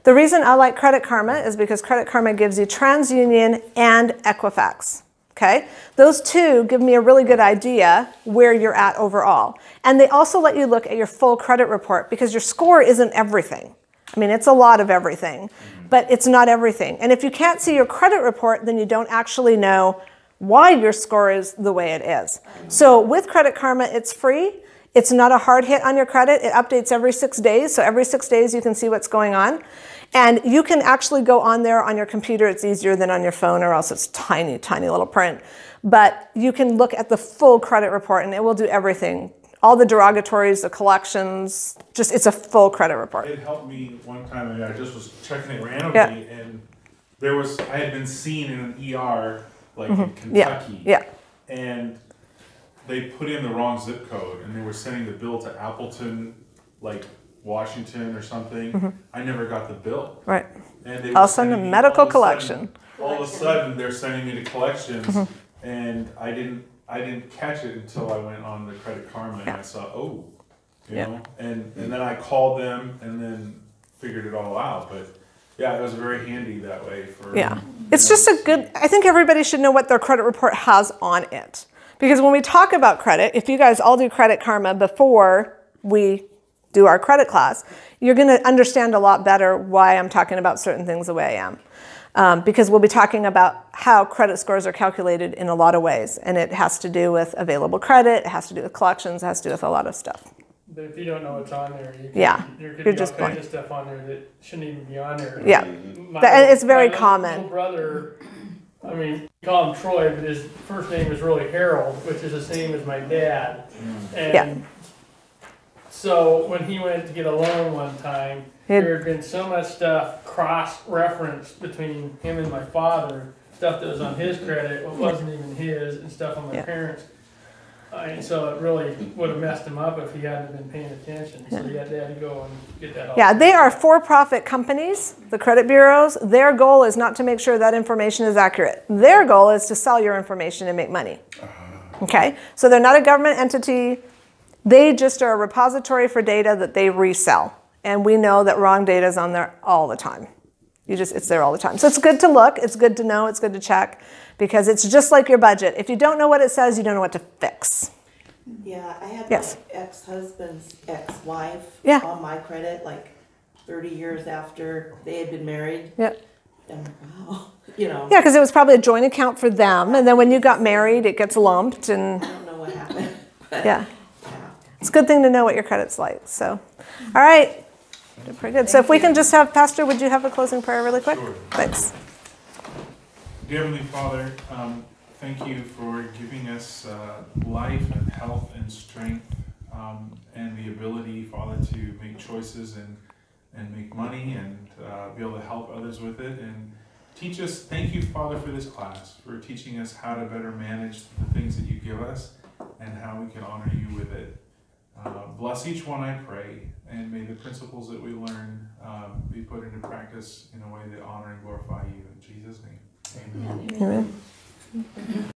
Speaker 1: The reason I like Credit Karma is because Credit Karma gives you TransUnion and Equifax. Okay? Those two give me a really good idea where you're at overall. And they also let you look at your full credit report because your score isn't everything. I mean, it's a lot of everything, but it's not everything. And if you can't see your credit report, then you don't actually know why your score is the way it is. So with Credit Karma, it's free. It's not a hard hit on your credit. It updates every 6 days. So every 6 days you can see what's going on. And you can actually go on there on your computer. It's easier than on your phone or else it's tiny, tiny little print. But you can look at the full credit report and it will do everything. All the derogatories, the collections, just it's a full credit report.
Speaker 3: It helped me one time, and I just was checking it randomly, and I had been seen in an ER, like in Kentucky.
Speaker 1: Yeah.
Speaker 3: And they put in the wrong zip code, and they were sending the bill to Appleton, like Washington or something. I never got the bill.
Speaker 1: Right.
Speaker 3: And they
Speaker 1: I'll
Speaker 3: were
Speaker 1: send a
Speaker 3: sending me-
Speaker 1: medical
Speaker 3: all of a sudden-
Speaker 1: collection.
Speaker 3: All of a sudden, they're sending me to collections, and I didn't catch it until I went on the Credit Karma and I saw, you know, and then I called them and then figured it all out. But yeah, it was very handy that way for.
Speaker 1: It's just a good, I think everybody should know what their credit report has on it. Because when we talk about credit, if you guys all do Credit Karma before we do our credit class, you're going to understand a lot better why I'm talking about certain things the way I am. Because we'll be talking about how credit scores are calculated in a lot of ways. And it has to do with available credit, it has to do with collections, it has to do with a lot of stuff.
Speaker 8: But if you don't know what's on there, there could
Speaker 1: you're
Speaker 8: be
Speaker 1: just
Speaker 8: all kinds
Speaker 1: blind.
Speaker 8: of stuff on there that shouldn't even be on there.
Speaker 1: Yeah, and it's very common.
Speaker 8: My brother, I mean, we call him Troy, but his first name is really Harold, which is the same as my dad. And so when he went to get a loan one time, there had been so much stuff cross-referenced between him and my father, stuff that was on his credit, what wasn't even his, and stuff on my parents. So it really would have messed him up if he hadn't been paying attention. So he had to go and get that.
Speaker 1: Yeah, they are for-profit companies, the credit bureaus. Their goal is not to make sure that information is accurate. Their goal is to sell your information and make money. Okay, so they're not a government entity. They just are a repository for data that they resell. And we know that wrong data is on there all the time. It's there all the time. So it's good to look, it's good to know, it's good to check, because it's just like your budget. If you don't know what it says, you don't know what to fix.
Speaker 10: Yeah, I had
Speaker 1: Yes.
Speaker 10: my ex-husband's ex-wife
Speaker 1: Yeah.
Speaker 10: on my credit like 30 years after they had been married.
Speaker 1: Yeah.
Speaker 10: And wow, you know.
Speaker 1: Yeah, because it was probably a joint account for them, and then when you got married, it gets lumped, and
Speaker 10: I don't know what happened. But
Speaker 1: yeah. It's a good thing to know what your credit's like. So, all right. Did pretty good. So if we can just have, Pastor, would you have a closing prayer really quick?
Speaker 3: Sure.
Speaker 1: Thanks.
Speaker 3: Dear Heavenly Father, thank you for giving us life and health and strength and the ability, Father, to make choices and make money and be able to help others with it. And teach us, thank you, Father, for this class, for teaching us how to better manage the things that you give us and how we can honor you with it. Bless each one, I pray, and may the principles that we learn be put into practice in a way that honor and glorify you. In Jesus' name, amen.
Speaker 1: Amen.